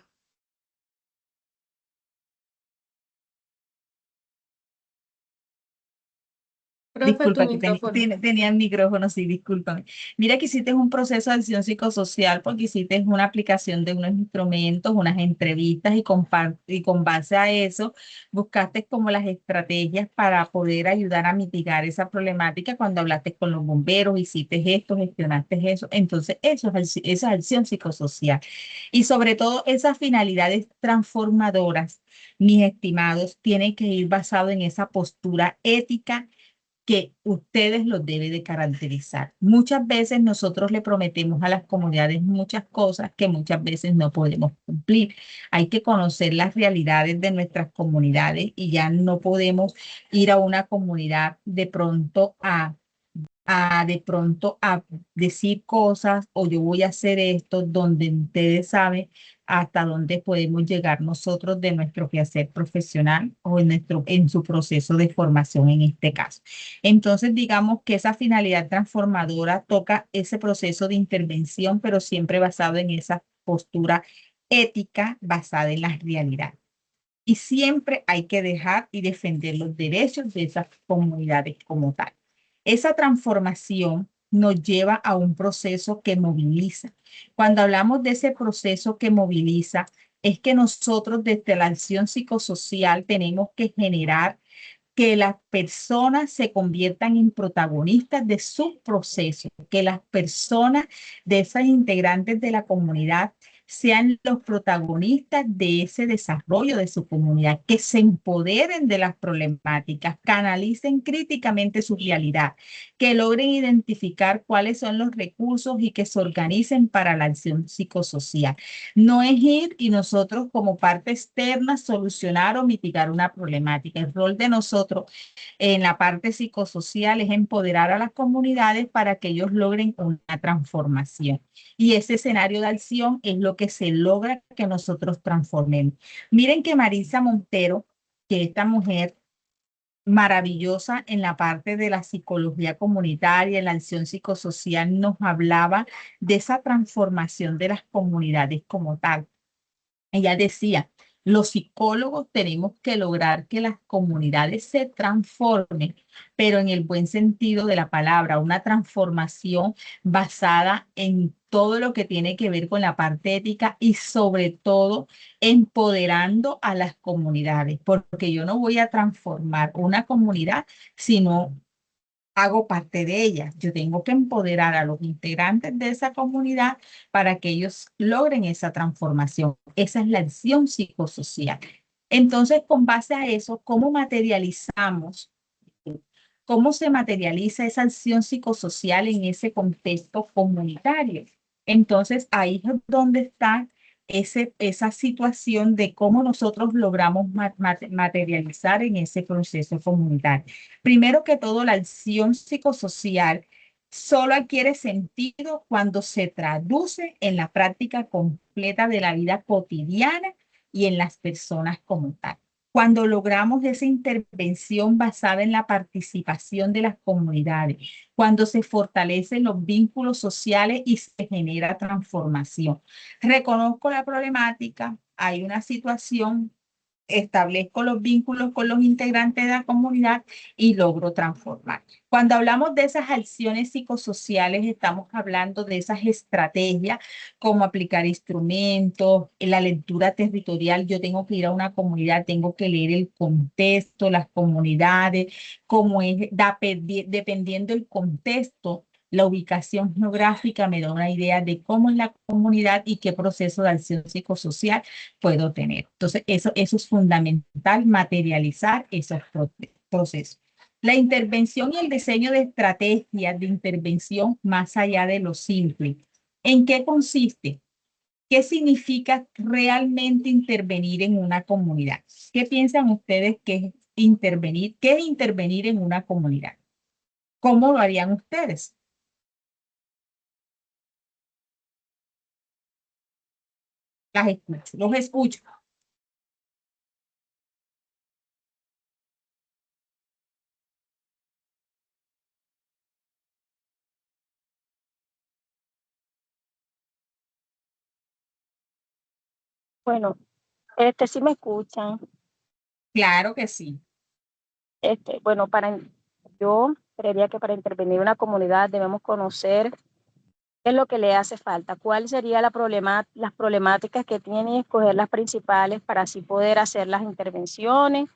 Profe, tu Disculpa, que micrófono. tenía el micrófono, sí, discúlpame. Mira que hiciste un proceso de acción psicosocial porque hiciste una aplicación de unos instrumentos, unas entrevistas y con base a eso buscaste como las estrategias para poder ayudar a mitigar esa problemática cuando hablaste con los bomberos, hiciste esto, gestionaste eso. Entonces, eso es acción psicosocial. Y sobre todo esas finalidades transformadoras, mis estimados, tienen que ir basado en esa postura ética que ustedes los deben de caracterizar. Muchas veces nosotros le prometemos a las comunidades muchas cosas que muchas veces no podemos cumplir. Hay que conocer las realidades de nuestras comunidades y ya no podemos ir a una comunidad de pronto a decir cosas o yo voy a hacer esto donde ustedes saben hasta dónde podemos llegar nosotros de nuestro quehacer profesional o en su proceso de formación en este caso. Entonces, digamos que esa finalidad transformadora toca ese proceso de intervención, pero siempre basado en esa postura ética basada en la realidad. Y siempre hay que dejar y defender los derechos de esas comunidades como tal. Esa transformación nos lleva a un proceso que moviliza. Cuando hablamos de ese proceso que moviliza, es que nosotros desde la acción psicosocial tenemos que generar que las personas se conviertan en protagonistas de su proceso, que las personas de esas integrantes de la comunidad sean los protagonistas de ese desarrollo de su comunidad, que se empoderen de las problemáticas, canalicen críticamente su realidad, que logren identificar cuáles son los recursos y que se organicen para la acción psicosocial. No es ir y nosotros como parte externa solucionar o mitigar una problemática. El rol de nosotros en la parte psicosocial es empoderar a las comunidades para que ellos logren una transformación. Y ese escenario de acción es lo que se logra que nosotros transformemos. Miren que Marisa Montero, que esta mujer maravillosa en la parte de la psicología comunitaria, en la acción psicosocial, nos hablaba de esa transformación de las comunidades como tal. Ella decía, los psicólogos tenemos que lograr que las comunidades se transformen, pero en el buen sentido de la palabra, una transformación basada en todo lo que tiene que ver con la parte ética y sobre todo empoderando a las comunidades, porque yo no voy a transformar una comunidad si no hago parte de ella. Yo tengo que empoderar a los integrantes de esa comunidad para que ellos logren esa transformación. Esa es la acción psicosocial. Entonces, con base a eso, ¿cómo materializamos? ¿Cómo se materializa esa acción psicosocial en ese contexto comunitario? Entonces, ahí es donde está esa situación de cómo nosotros logramos materializar en ese proceso comunitario. Primero que todo, la acción psicosocial solo adquiere sentido cuando se traduce en la práctica completa de la vida cotidiana y en las personas como tal. Cuando logramos esa intervención basada en la participación de las comunidades, cuando se fortalecen los vínculos sociales y se genera transformación. Reconozco la problemática, hay una situación, establezco los vínculos con los integrantes de la comunidad y logro transformar. Cuando hablamos de esas acciones psicosociales, estamos hablando de esas estrategias como aplicar instrumentos, en la lectura territorial. Yo tengo que ir a una comunidad, tengo que leer el contexto, las comunidades, cómo es, dependiendo del contexto, La ubicación geográfica me da una idea de cómo es la comunidad y qué proceso de acción psicosocial puedo tener. Entonces, eso es fundamental, materializar esos procesos. La intervención y el diseño de estrategias de intervención más allá de lo simple. ¿En qué consiste? ¿Qué significa realmente intervenir en una comunidad? ¿Qué piensan ustedes que es intervenir? ¿Qué es intervenir en una comunidad? ¿Cómo lo harían ustedes? Las escucho, los escucho. Bueno, sí me escuchan. Claro que sí. Bueno, yo creería que para intervenir en una comunidad debemos conocer qué es lo que le hace falta, cuál sería las problemáticas que tiene y escoger las principales para así poder hacer las intervenciones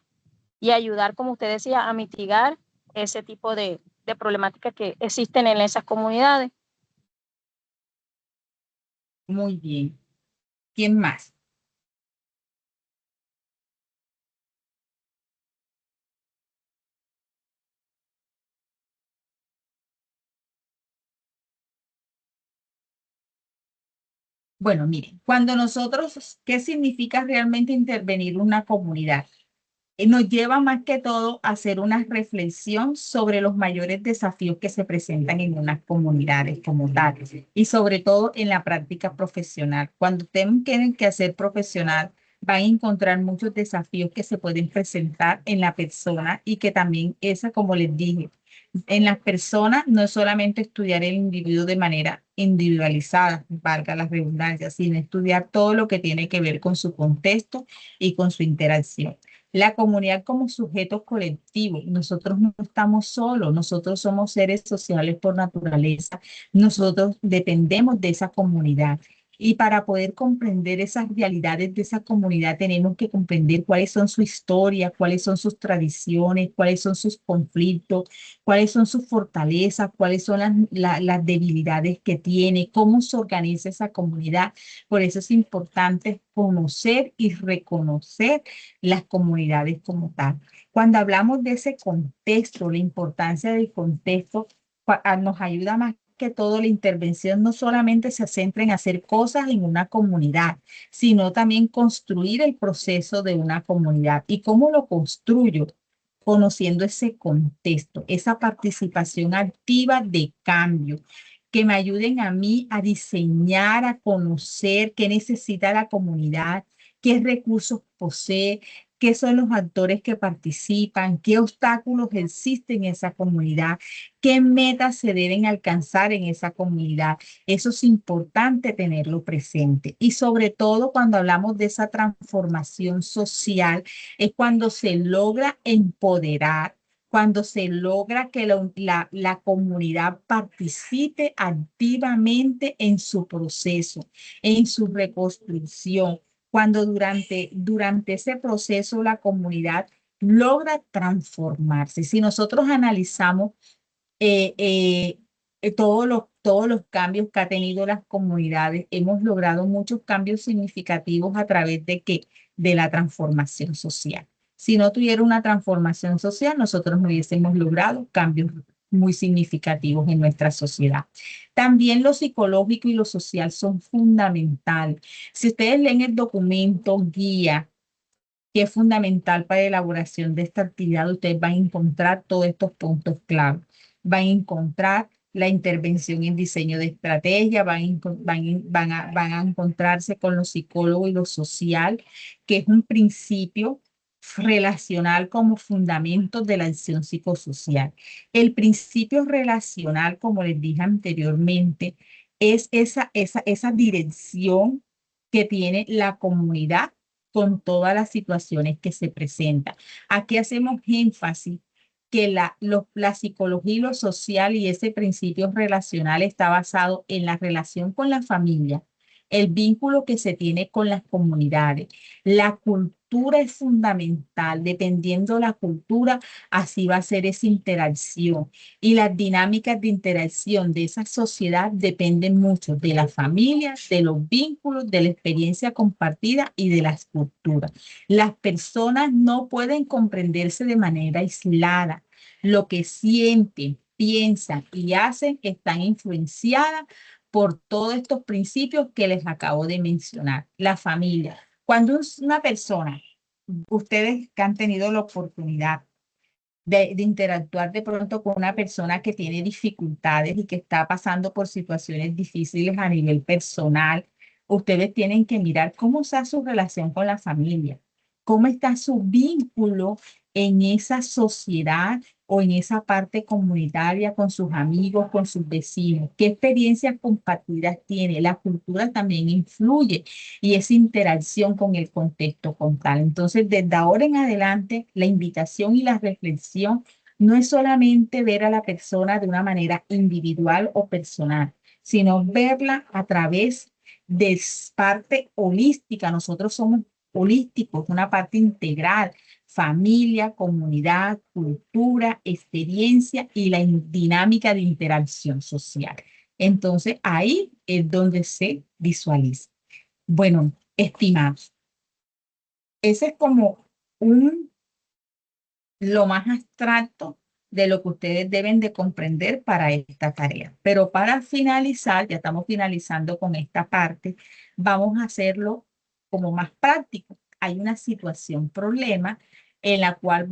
y ayudar, como usted decía, a mitigar ese tipo de problemáticas que existen en esas comunidades. Muy bien. ¿Quién más? Bueno, miren, cuando nosotros, ¿qué significa realmente intervenir en una comunidad? Nos lleva más que todo a hacer una reflexión sobre los mayores desafíos que se presentan en unas comunidades como tal y sobre todo en la práctica profesional. Cuando ustedes tienen que hacer profesional, van a encontrar muchos desafíos que se pueden presentar en la persona y que también esa, como les dije, en las personas no es solamente estudiar el individuo de manera individualizada, valga la redundancia, sino estudiar todo lo que tiene que ver con su contexto y con su interacción. La comunidad como sujeto colectivo, nosotros no estamos solos, nosotros somos seres sociales por naturaleza, nosotros dependemos de esa comunidad. Y para poder comprender esas realidades de esa comunidad tenemos que comprender cuáles son su historia, cuáles son sus tradiciones, cuáles son sus conflictos, cuáles son sus fortalezas, cuáles son las debilidades que tiene, cómo se organiza esa comunidad. Por eso es importante conocer y reconocer las comunidades como tal. Cuando hablamos de ese contexto, la importancia del contexto nos ayuda más que todo la intervención no solamente se centra en hacer cosas en una comunidad, sino también construir el proceso de una comunidad. ¿Y cómo lo construyo? Conociendo ese contexto, esa participación activa de cambio, que me ayuden a mí a diseñar, a conocer qué necesita la comunidad, qué recursos posee, qué son los actores que participan, qué obstáculos existen en esa comunidad, qué metas se deben alcanzar en esa comunidad. Eso es importante tenerlo presente. Y sobre todo cuando hablamos de esa transformación social, es cuando se logra empoderar, cuando se logra que la comunidad participe activamente en su proceso, en su reconstrucción, cuando durante ese proceso la comunidad logra transformarse. Si nosotros analizamos eh, eh, todos los cambios que ha tenido las comunidades, hemos logrado muchos cambios significativos a través de que de la transformación social. Si no tuviera una transformación social, nosotros no hubiésemos logrado cambios muy significativos en nuestra sociedad. También lo psicológico y lo social son fundamentales. Si ustedes leen el documento guía, que es fundamental para la elaboración de esta actividad, ustedes van a encontrar todos estos puntos clave. Van a encontrar la intervención en diseño de estrategia, van a encontrarse con lo psicólogo y lo social, que es un principio relacional como fundamento de la acción psicosocial. El principio relacional, como les dije anteriormente, es esa dirección que tiene la comunidad con todas las situaciones que se presentan. Aquí hacemos énfasis que la psicología y lo social y ese principio relacional está basado en la relación con la familia, el vínculo que se tiene con las comunidades, la cultura cultura es fundamental. Dependiendo la cultura, así va a ser esa interacción. Y las dinámicas de interacción de esa sociedad dependen mucho de la familia, de los vínculos, de la experiencia compartida y de las culturas. Las personas no pueden comprenderse de manera aislada. Lo que sienten, piensan y hacen están influenciadas por todos estos principios que les acabo de mencionar. La familia. Cuando una persona, ustedes que han tenido la oportunidad de interactuar de pronto con una persona que tiene dificultades y que está pasando por situaciones difíciles a nivel personal, ustedes tienen que mirar cómo está su relación con la familia, cómo está su vínculo en esa sociedad o en esa parte comunitaria con sus amigos, con sus vecinos, qué experiencias compartidas tiene. La cultura también influye y esa interacción con el contexto con tal. Entonces, desde ahora en adelante, la invitación y la reflexión no es solamente ver a la persona de una manera individual o personal, sino verla a través de parte holística. Nosotros somos holísticos, una parte integral, familia, comunidad, cultura, experiencia y la dinámica de interacción social. Entonces, ahí es donde se visualiza. Bueno, estimados, ese es como lo más abstracto de lo que ustedes deben de comprender para esta tarea. Pero para finalizar, ya estamos finalizando con esta parte, vamos a hacerlo como más práctico. Hay una situación, problema, en la cual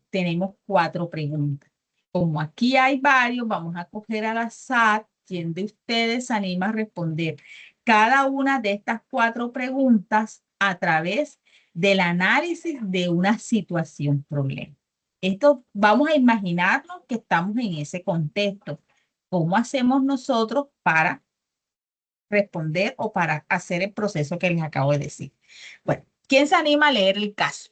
tenemos 4 preguntas. Como aquí hay varios, vamos a coger al azar quién de ustedes se anima a responder cada una de estas 4 preguntas a través del análisis de una situación problema. Esto vamos a imaginarnos que estamos en ese contexto. ¿Cómo hacemos nosotros para responder o para hacer el proceso que les acabo de decir? Bueno, ¿quién se anima a leer el caso?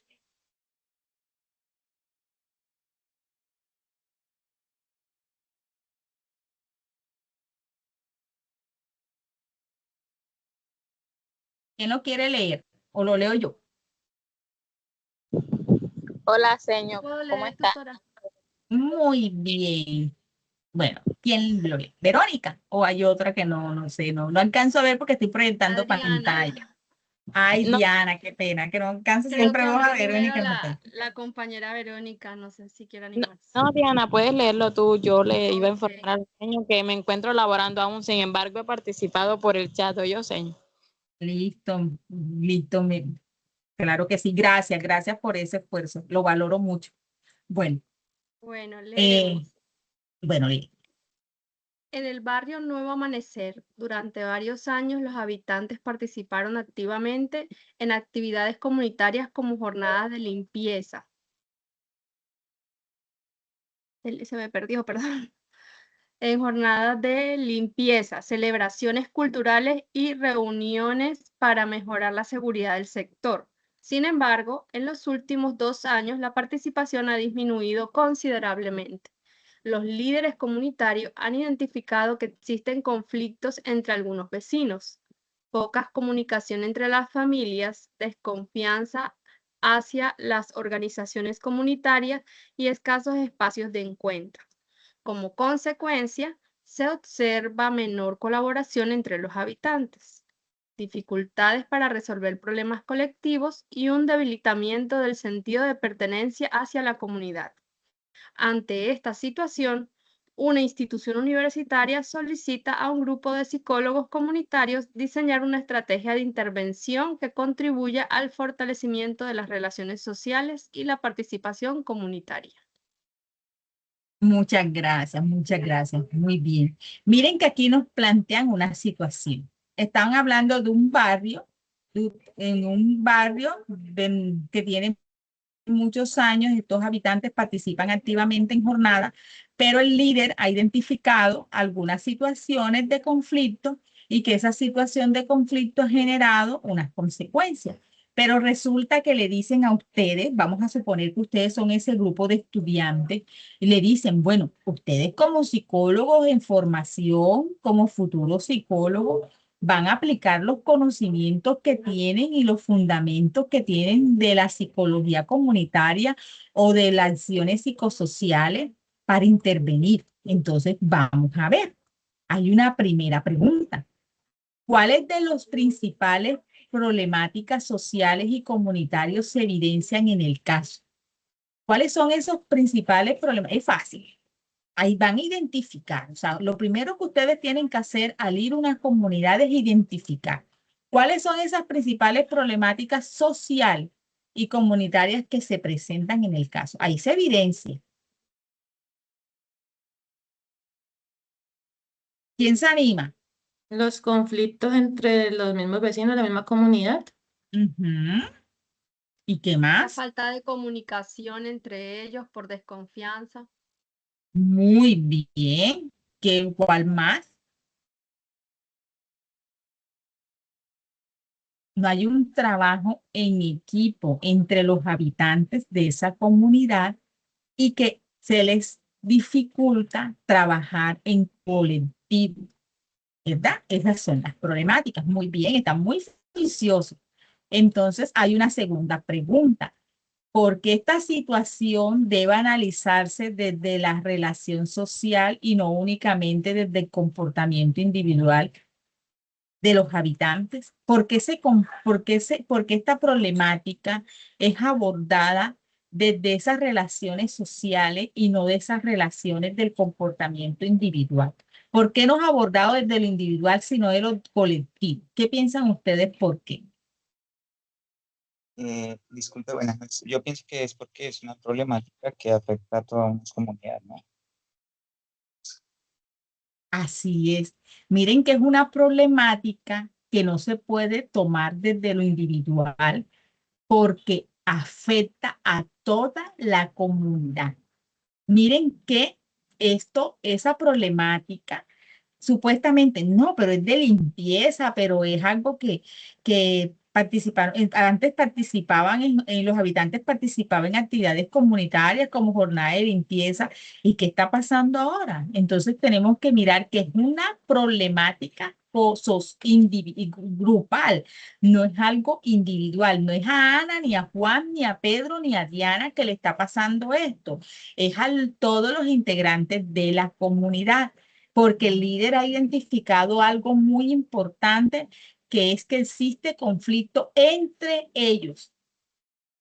¿Quién lo quiere leer? ¿O lo leo yo? Hola, señor, ¿Puedo ¿cómo leer, está? tutora? Muy bien. Bueno, ¿quién lo lee? ¿Verónica? ¿O hay otra que no sé, no alcanzo a ver porque estoy proyectando Adriana. pantalla? Ay, No. Diana, qué pena, que no alcanzo, Creo siempre que vamos a habló primero Verónica. la compañera Verónica, no sé si quiere No, animarse. no, Diana, puedes leerlo tú. Yo le iba a Ok. informar al señor que me encuentro laborando aún, sin embargo, he participado por el chat, yo, señor. Listo, listo, claro que sí, gracias por ese esfuerzo, lo valoro mucho. Bueno, Bueno, eh, leemos. bueno, En el barrio Nuevo Amanecer, durante varios años los habitantes participaron activamente en actividades comunitarias como jornadas de limpieza. Se me perdió, perdón. En jornadas de limpieza, celebraciones culturales y reuniones para mejorar la seguridad del sector. Sin embargo, en los últimos 2 años la participación ha disminuido considerablemente. Los líderes comunitarios han identificado que existen conflictos entre algunos vecinos, pocas comunicación entre las familias, desconfianza hacia las organizaciones comunitarias y escasos espacios de encuentro. Como consecuencia, se observa menor colaboración entre los habitantes, dificultades para resolver problemas colectivos y un debilitamiento del sentido de pertenencia hacia la comunidad. Ante esta situación, una institución universitaria solicita a un grupo de psicólogos comunitarios diseñar una estrategia de intervención que contribuya al fortalecimiento de las relaciones sociales y la participación comunitaria. muchas gracias, muy bien. Miren que aquí nos plantean una situación. Están hablando de un barrio, en un barrio que tiene muchos años, estos habitantes participan activamente en jornadas, pero el líder ha identificado algunas situaciones de conflicto y que esa situación de conflicto ha generado unas consecuencias. Pero resulta que le dicen a ustedes, vamos a suponer que ustedes son ese grupo de estudiantes, y le dicen, bueno, ustedes como psicólogos en formación, como futuros psicólogos, van a aplicar los conocimientos que tienen y los fundamentos que tienen de la psicología comunitaria o de las acciones psicosociales para intervenir. Entonces, vamos a ver. Hay una primera pregunta. ¿Cuáles de los principales problemáticas sociales y comunitarios se evidencian en el caso? ¿Cuáles son esos principales problemas? Es fácil. Ahí van a identificar. O sea, lo primero que ustedes tienen que hacer al ir a una comunidad es identificar cuáles son esas principales problemáticas sociales y comunitarias que se presentan en el caso. Ahí se evidencia. ¿Quién se anima? Los conflictos entre los mismos vecinos, la misma comunidad. Ujú. ¿Y qué La más? falta de comunicación entre ellos por desconfianza. Muy bien. ¿Cuál más? No hay un trabajo en equipo entre los habitantes de esa comunidad y que se les dificulta trabajar en colectivo, ¿verdad? Esas son las problemáticas. Muy bien, está muy juicioso. Entonces, hay una segunda pregunta. ¿Por qué esta situación debe analizarse desde la relación social y no únicamente desde el comportamiento individual de los habitantes? ¿Por qué esta problemática es abordada desde esas relaciones sociales y no de esas relaciones del comportamiento individual? ¿Por qué no es abordado desde lo individual, sino de lo colectivo? ¿Qué piensan ustedes por qué? Disculpe, buenas noches. Yo pienso que es porque es una problemática que afecta a toda una comunidad, ¿no? Así es. Miren que es una problemática que no se puede tomar desde lo individual porque afecta a toda la comunidad. Miren que esa problemática, supuestamente no, pero es de limpieza, pero es algo que participaron, antes participaban, los habitantes participaban en actividades comunitarias como jornada de limpieza. ¿Y qué está pasando ahora? Entonces tenemos que mirar que es una problemática grupal, no es algo individual, no es a Ana, ni a Juan, ni a Pedro, ni a Diana que le está pasando esto, es a todos los integrantes de la comunidad, porque el líder ha identificado algo muy importante, que es que existe conflicto entre ellos,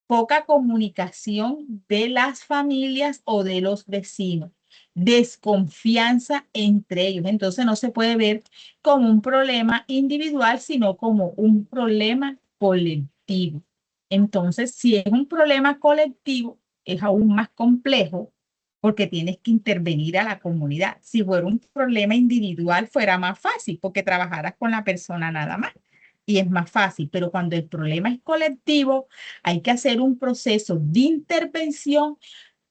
poca comunicación de las familias o de los vecinos, desconfianza entre ellos. Entonces no se puede ver como un problema individual, sino como un problema colectivo. Entonces, si es un problema colectivo, es aún más complejo porque tienes que intervenir a la comunidad. Si fuera un problema individual, fuera más fácil porque trabajaras con la persona nada más y es más fácil. Pero cuando el problema es colectivo, hay que hacer un proceso de intervención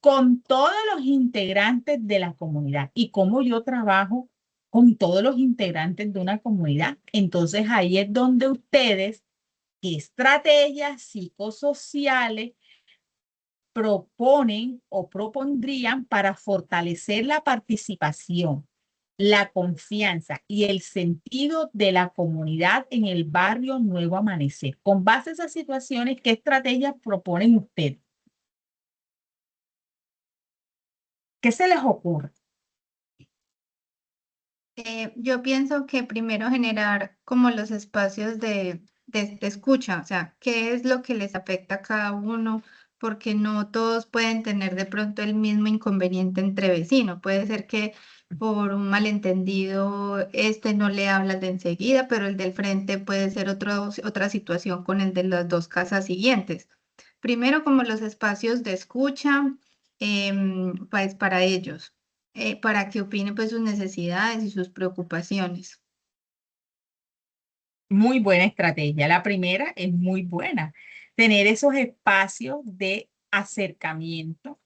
con todos los integrantes de la comunidad. Y como yo trabajo con todos los integrantes de una comunidad, entonces ahí es donde ustedes, qué estrategias psicosociales proponen o propondrían para fortalecer la participación, la confianza y el sentido de la comunidad en el barrio Nuevo Amanecer. Con base a esas situaciones, ¿qué estrategias proponen ustedes? ¿Qué se les ocurre? Yo pienso que primero generar como los espacios de escucha, o sea, qué es lo que les afecta a cada uno, porque no todos pueden tener de pronto el mismo inconveniente entre vecinos. Puede ser que por un malentendido este no le hablas de enseguida, pero el del frente puede ser otra situación con el de las dos casas siguientes. Primero, como los espacios de escucha, pues para ellos, para que opinen pues sus necesidades y sus preocupaciones. Muy buena estrategia. La primera es muy buena. Tener esos espacios de acercamiento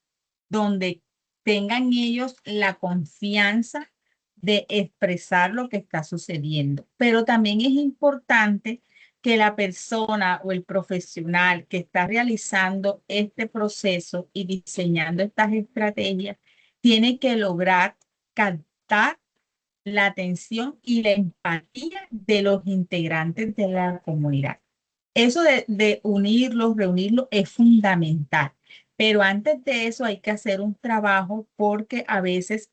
donde tengan ellos la confianza de expresar lo que está sucediendo. Pero también es importante que la persona o el profesional que está realizando este proceso y diseñando estas estrategias tiene que lograr captar la atención y la empatía de los integrantes de la comunidad. Eso de unirlos, reunirlos es fundamental. Pero antes de eso hay que hacer un trabajo porque a veces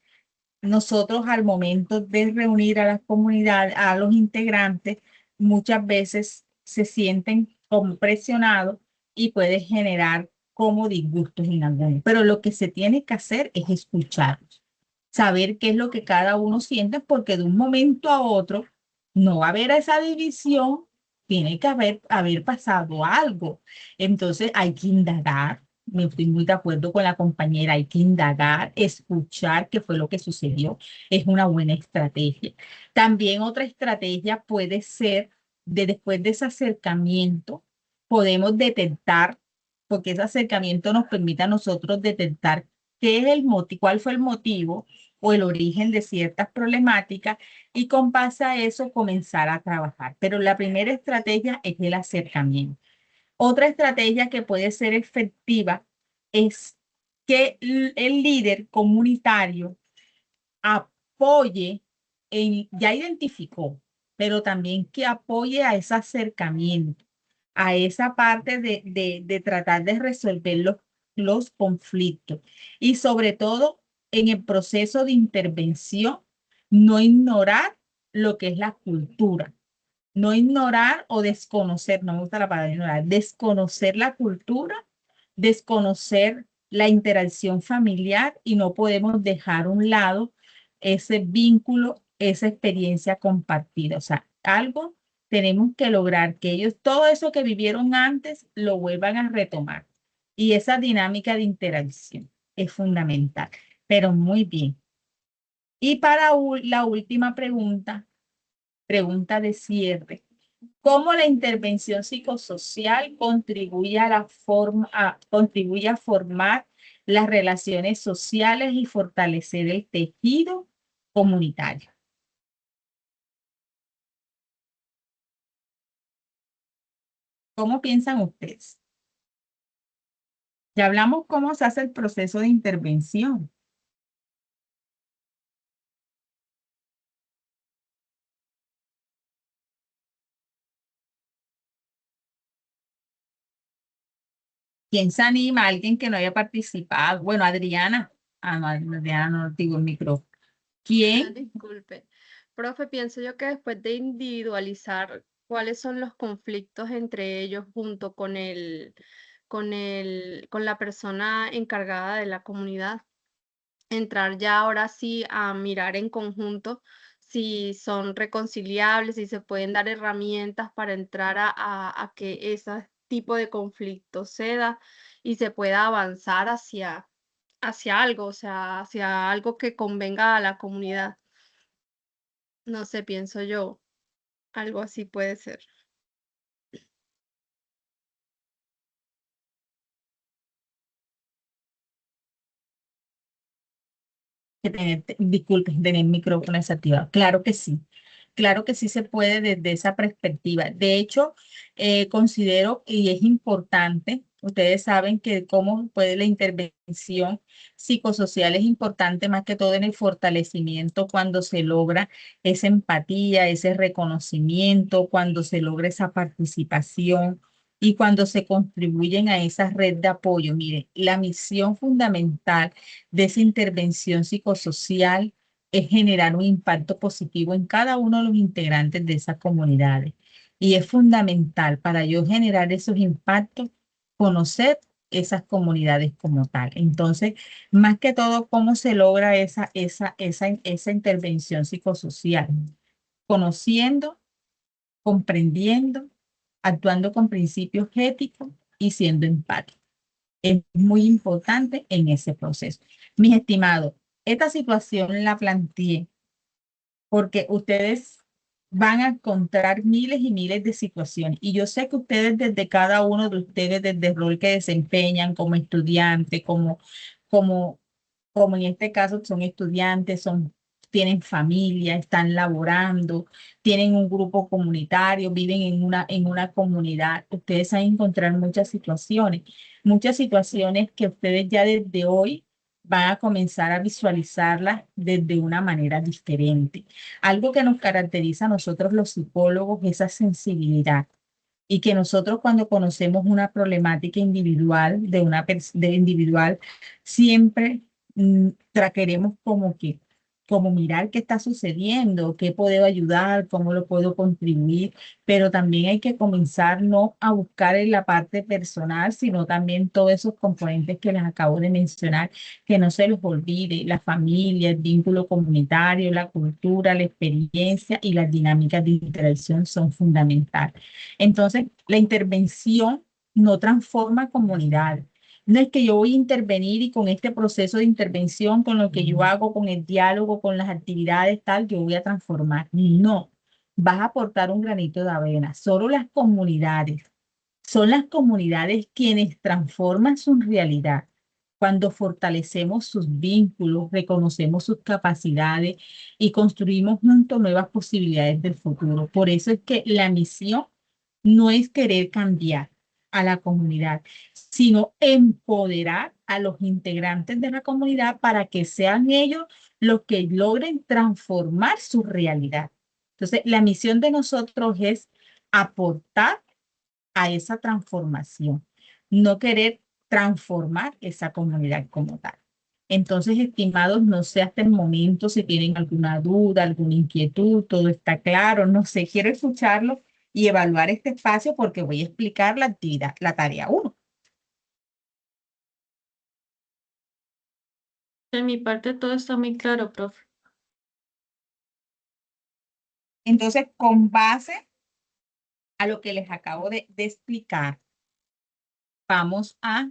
nosotros al momento de reunir a la comunidad, a los integrantes, muchas veces se sienten como presionados y puede generar como disgustos en algunos. Pero lo que se tiene que hacer es escucharlos, saber qué es lo que cada uno siente, porque de un momento a otro no va a haber esa división, tiene que haber pasado algo. Entonces hay que indagar. Me estoy muy de acuerdo con la compañera, hay que indagar, escuchar qué fue lo que sucedió. Es una buena estrategia. También otra estrategia puede ser de después de ese acercamiento, podemos detectar, porque ese acercamiento nos permite a nosotros detectar qué es el motivo, cuál fue el motivo o el origen de ciertas problemáticas y con base a eso comenzar a trabajar. Pero la primera estrategia es el acercamiento. Otra estrategia que puede ser efectiva es que el líder comunitario apoye, ya identificó, pero también que apoye a ese acercamiento, a esa parte de tratar de resolver los conflictos y sobre todo en el proceso de intervención, no ignorar lo que es la cultura. No ignorar o desconocer, no me gusta la palabra ignorar, desconocer la cultura, desconocer la interacción familiar y no podemos dejar a un lado ese vínculo, esa experiencia compartida. O sea, algo tenemos que lograr que ellos, todo eso que vivieron antes, lo vuelvan a retomar. Y esa dinámica de interacción es fundamental, pero muy bien. Y para la última pregunta, pregunta de cierre. ¿Cómo la intervención psicosocial contribuye contribuye a formar las relaciones sociales y fortalecer el tejido comunitario? ¿Cómo piensan ustedes? Ya hablamos cómo se hace el proceso de intervención. ¿Quién se anima? Alguien que no haya participado. Bueno, Adriana. Ah, no, Adriana no digo el micrófono. ¿Quién? Disculpe. Profe, pienso yo que después de individualizar cuáles son los conflictos entre ellos junto con la persona encargada de la comunidad, entrar ya ahora sí a mirar en conjunto si son reconciliables, si se pueden dar herramientas para entrar a que ese tipo de conflicto ceda y se pueda avanzar hacia algo, o sea, hacia algo que convenga a la comunidad. No sé, pienso yo, algo así puede ser. Que tener, disculpen, tener micrófono desactivado. Claro que sí se puede desde esa perspectiva. De hecho, considero y es importante, ustedes saben que cómo puede la intervención psicosocial es importante más que todo en el fortalecimiento cuando se logra esa empatía, ese reconocimiento, cuando se logra esa participación y cuando se contribuyen a esa red de apoyo. Mire, la misión fundamental de esa intervención psicosocial es generar un impacto positivo en cada uno de los integrantes de esas comunidades. Y es fundamental para yo generar esos impactos, conocer esas comunidades como tal. Entonces, más que todo, ¿cómo se logra esa intervención psicosocial? Conociendo, comprendiendo, actuando con principios éticos y siendo empático. Es muy importante en ese proceso. Mis estimados, esta situación la planteé porque ustedes van a encontrar miles y miles de situaciones. Y yo sé que ustedes, desde cada uno de ustedes, desde el rol que desempeñan como estudiante, como, como en este caso son estudiantes, tienen familia, están laborando, tienen un grupo comunitario, viven en una comunidad. Ustedes van a encontrar muchas situaciones que ustedes ya desde hoy van a comenzar a visualizarlas desde una manera diferente. Algo que nos caracteriza a nosotros los psicólogos es esa sensibilidad y que nosotros cuando conocemos una problemática individual de individual, siempre queremos como mirar qué está sucediendo, qué puedo ayudar, cómo lo puedo contribuir, pero también hay que comenzar no a buscar en la parte personal, sino también todos esos componentes que les acabo de mencionar, que no se los olvide, la familia, el vínculo comunitario, la cultura, la experiencia y las dinámicas de interacción son fundamentales. Entonces, la intervención no transforma comunidades. No es que yo voy a intervenir y con este proceso de intervención, con lo que yo hago, con el diálogo, con las actividades, tal, yo voy a transformar. No, vas a aportar un granito de arena. Solo las comunidades, son las comunidades quienes transforman su realidad. Cuando fortalecemos sus vínculos, reconocemos sus capacidades y construimos juntos nuevas posibilidades del futuro. Por eso es que la misión no es querer cambiar a la comunidad, sino empoderar a los integrantes de la comunidad para que sean ellos los que logren transformar su realidad. Entonces, la misión de nosotros es aportar a esa transformación, no querer transformar esa comunidad como tal. Entonces, estimados, no sé hasta el momento si tienen alguna duda, alguna inquietud, todo está claro, no sé, quiero escucharlo y evaluar este espacio porque voy a explicar la actividad, la tarea 1. De mi parte todo está muy claro, profe. Entonces, con base a lo que les acabo de explicar, vamos a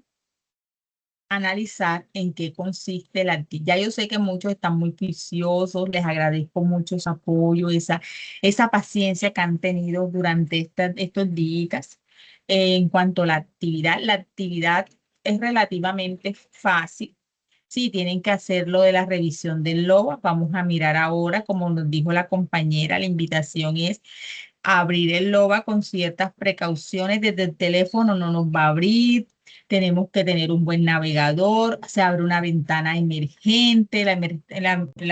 analizar en qué consiste la actividad. Ya yo sé que muchos están muy juiciosos, les agradezco mucho su apoyo, esa paciencia que han tenido durante estos días. En cuanto a la actividad es relativamente fácil. Sí, tienen que hacer lo de la revisión del logo. Vamos a mirar ahora, como nos dijo la compañera, la invitación es abrir el LOBA con ciertas precauciones. Desde el teléfono no nos va a abrir. Tenemos que tener un buen navegador. Se abre una ventana emergente. La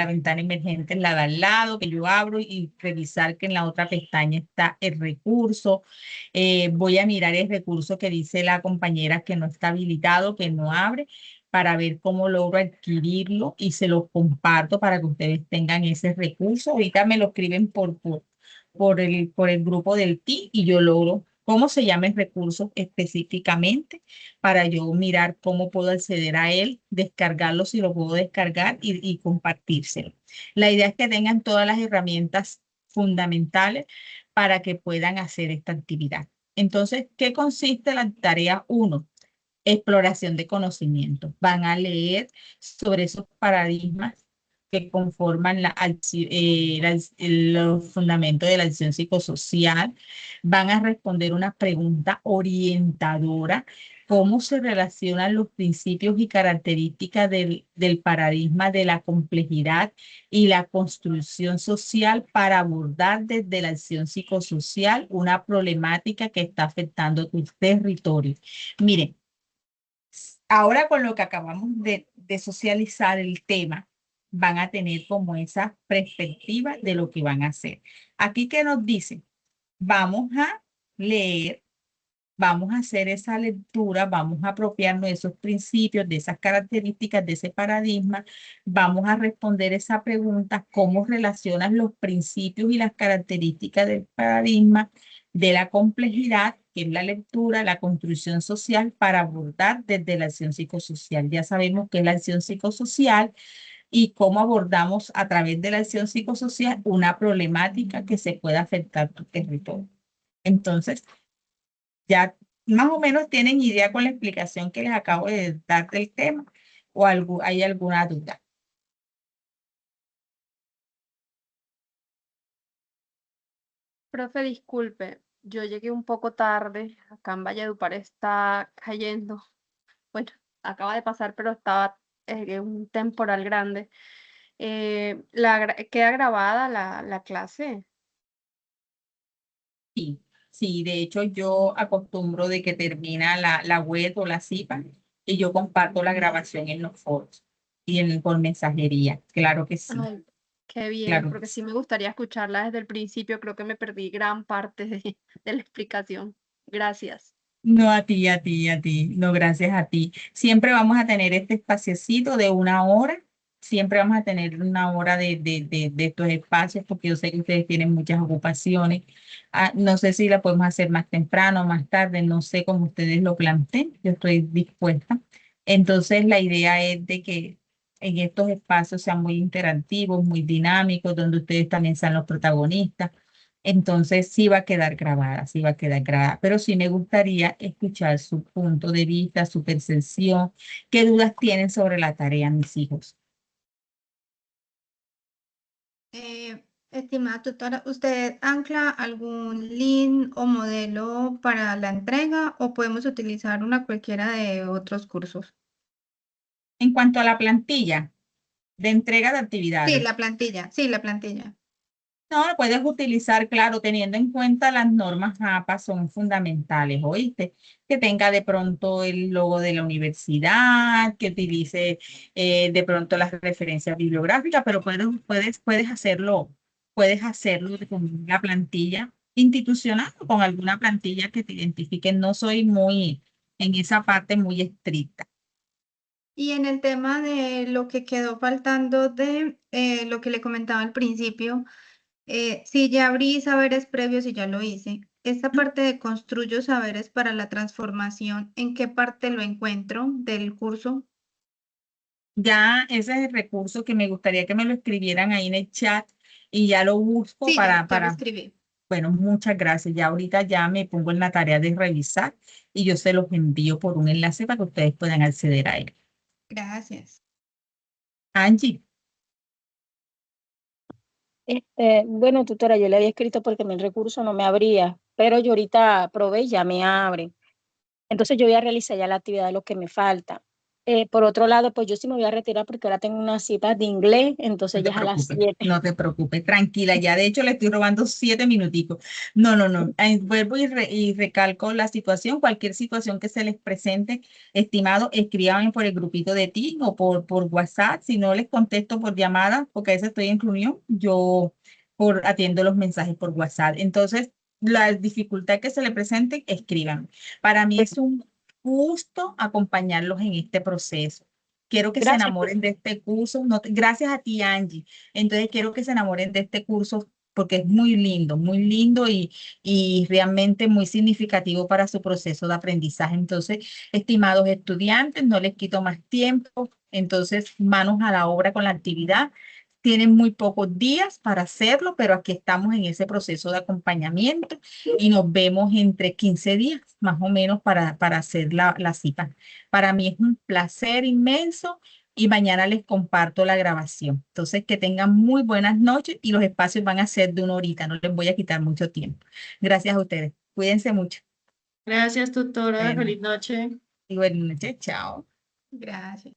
ventana emergente es la de al lado que yo abro y revisar que en la otra pestaña está el recurso. Voy a mirar el recurso que dice la compañera que no está habilitado, que no abre, para ver cómo logro adquirirlo y se lo comparto para que ustedes tengan ese recurso. Ahorita me lo escriben por el grupo del TI y yo logro cómo se llama el recurso específicamente para yo mirar cómo puedo acceder a él, descargarlo si lo puedo descargar y compartírselo. La idea es que tengan todas las herramientas fundamentales para que puedan hacer esta actividad. Entonces, ¿qué consiste la tarea 1? Exploración de conocimiento. Van a leer sobre esos paradigmas que conforman los fundamentos de la acción psicosocial. Van a responder una pregunta orientadora: ¿cómo se relacionan los principios y características del paradigma de la complejidad y la construcción social para abordar desde la acción psicosocial una problemática que está afectando tu territorio? Miren, ahora con lo que acabamos de socializar el tema, van a tener como esa perspectiva de lo que van a hacer. Aquí que nos dice, vamos a leer, vamos a hacer esa lectura, vamos a apropiarnos de esos principios, de esas características, de ese paradigma, vamos a responder esa pregunta: ¿cómo relacionas los principios y las características del paradigma de la complejidad, que es la lectura, la construcción social, para abordar desde la acción psicosocial? Ya sabemos qué es la acción psicosocial y cómo abordamos a través de la acción psicosocial una problemática que se pueda afectar tu territorio. Entonces, ya más o menos tienen idea con la explicación que les acabo de dar del tema, o hay alguna duda. Profe, disculpe, yo llegué un poco tarde. Acá en Valledupar está cayendo. Bueno, acaba de pasar, pero estaba un temporal grande. ¿Queda grabada la clase? Sí, sí, de hecho yo acostumbro de que termina la web o la CIPA y yo comparto la grabación en los foros. por mensajería. Claro que sí, Ay, qué bien, claro que porque sí. sí me gustaría escucharla desde el principio. Creo que me perdí gran parte de la explicación. Gracias. No, a ti, a ti, a ti. No, gracias a ti. Siempre vamos a tener este espaciecito de una hora. Siempre vamos a tener una hora de estos espacios porque yo sé que ustedes tienen muchas ocupaciones. No sé si la podemos hacer más temprano, más tarde, no sé cómo ustedes lo planteen. Yo estoy dispuesta. Entonces, la idea es de que en estos espacios sean muy interactivos, muy dinámicos, donde ustedes también sean los protagonistas. Entonces sí va a quedar grabada, sí va a quedar grabada, pero sí me gustaría escuchar su punto de vista, su percepción, qué dudas tienen sobre la tarea, mis hijos. Estimada tutora, ¿usted ancla algún link o modelo para la entrega o podemos utilizar una cualquiera de otros cursos? En cuanto a la plantilla de entrega de Sí, actividades, la plantilla, sí, la plantilla. no, lo puedes utilizar, claro, teniendo en cuenta las normas APA son fundamentales, ¿oíste? Que tenga de pronto el logo de la universidad, que utilice de pronto las referencias bibliográficas, pero puedes hacerlo con la plantilla institucional o con alguna plantilla que te identifique. No soy muy, en esa parte muy estricta. Y en el tema de lo que quedó faltando de lo que le comentaba al principio, si ya abrí saberes previos y ya lo hice, esta parte de construyo saberes para la transformación, ¿en qué parte lo encuentro del curso? Ya ese es el recurso que me gustaría que me lo escribieran ahí en el chat y ya lo busco Sí, ya lo escribí. bueno, muchas gracias. Ya ahorita ya me pongo en la tarea de revisar y yo se los envío por un enlace para que ustedes puedan acceder a él. Gracias. Angie, Bueno, tutora, yo le había escrito porque mi recurso no me abría, pero yo ahorita probé y ya me abre. Entonces yo voy a realizar ya la actividad de lo que me falta. Por otro lado, pues yo sí me voy a retirar porque ahora tengo una cita de inglés, no entonces te ya es a las preocupes, 7. no te preocupes, tranquila. Ya de hecho le estoy robando 7 minuticos. No, no, no. Vuelvo y recalco la situación. Cualquier situación que se les presente, estimado, escríbanme por el grupito de ti o por WhatsApp. Si no les contesto por llamada, porque a veces estoy en reunión, yo atiendo los mensajes por WhatsApp. Entonces, la dificultad que se le presente, escriban. Para mí es un gusto acompañarlos en este proceso. Quiero que se Gracias. enamoren de este curso. Gracias a ti, Angie. Entonces quiero que se enamoren de este curso porque es muy lindo y realmente muy significativo para su proceso de aprendizaje. Entonces, estimados estudiantes, no les quito más tiempo. Entonces, manos a la obra con la actividad. Tienen muy pocos días para hacerlo, pero aquí estamos en ese proceso de acompañamiento y nos vemos entre 15 días, más o menos, para hacer la cita. Para mí es un placer inmenso y mañana les comparto la grabación. Entonces, que tengan muy buenas noches y los espacios van a ser de 1 horita, no les voy a quitar mucho tiempo. Gracias a ustedes. Cuídense mucho. Gracias, tutora. Bueno, Feliz noche. y buenas noches. Chao. Gracias.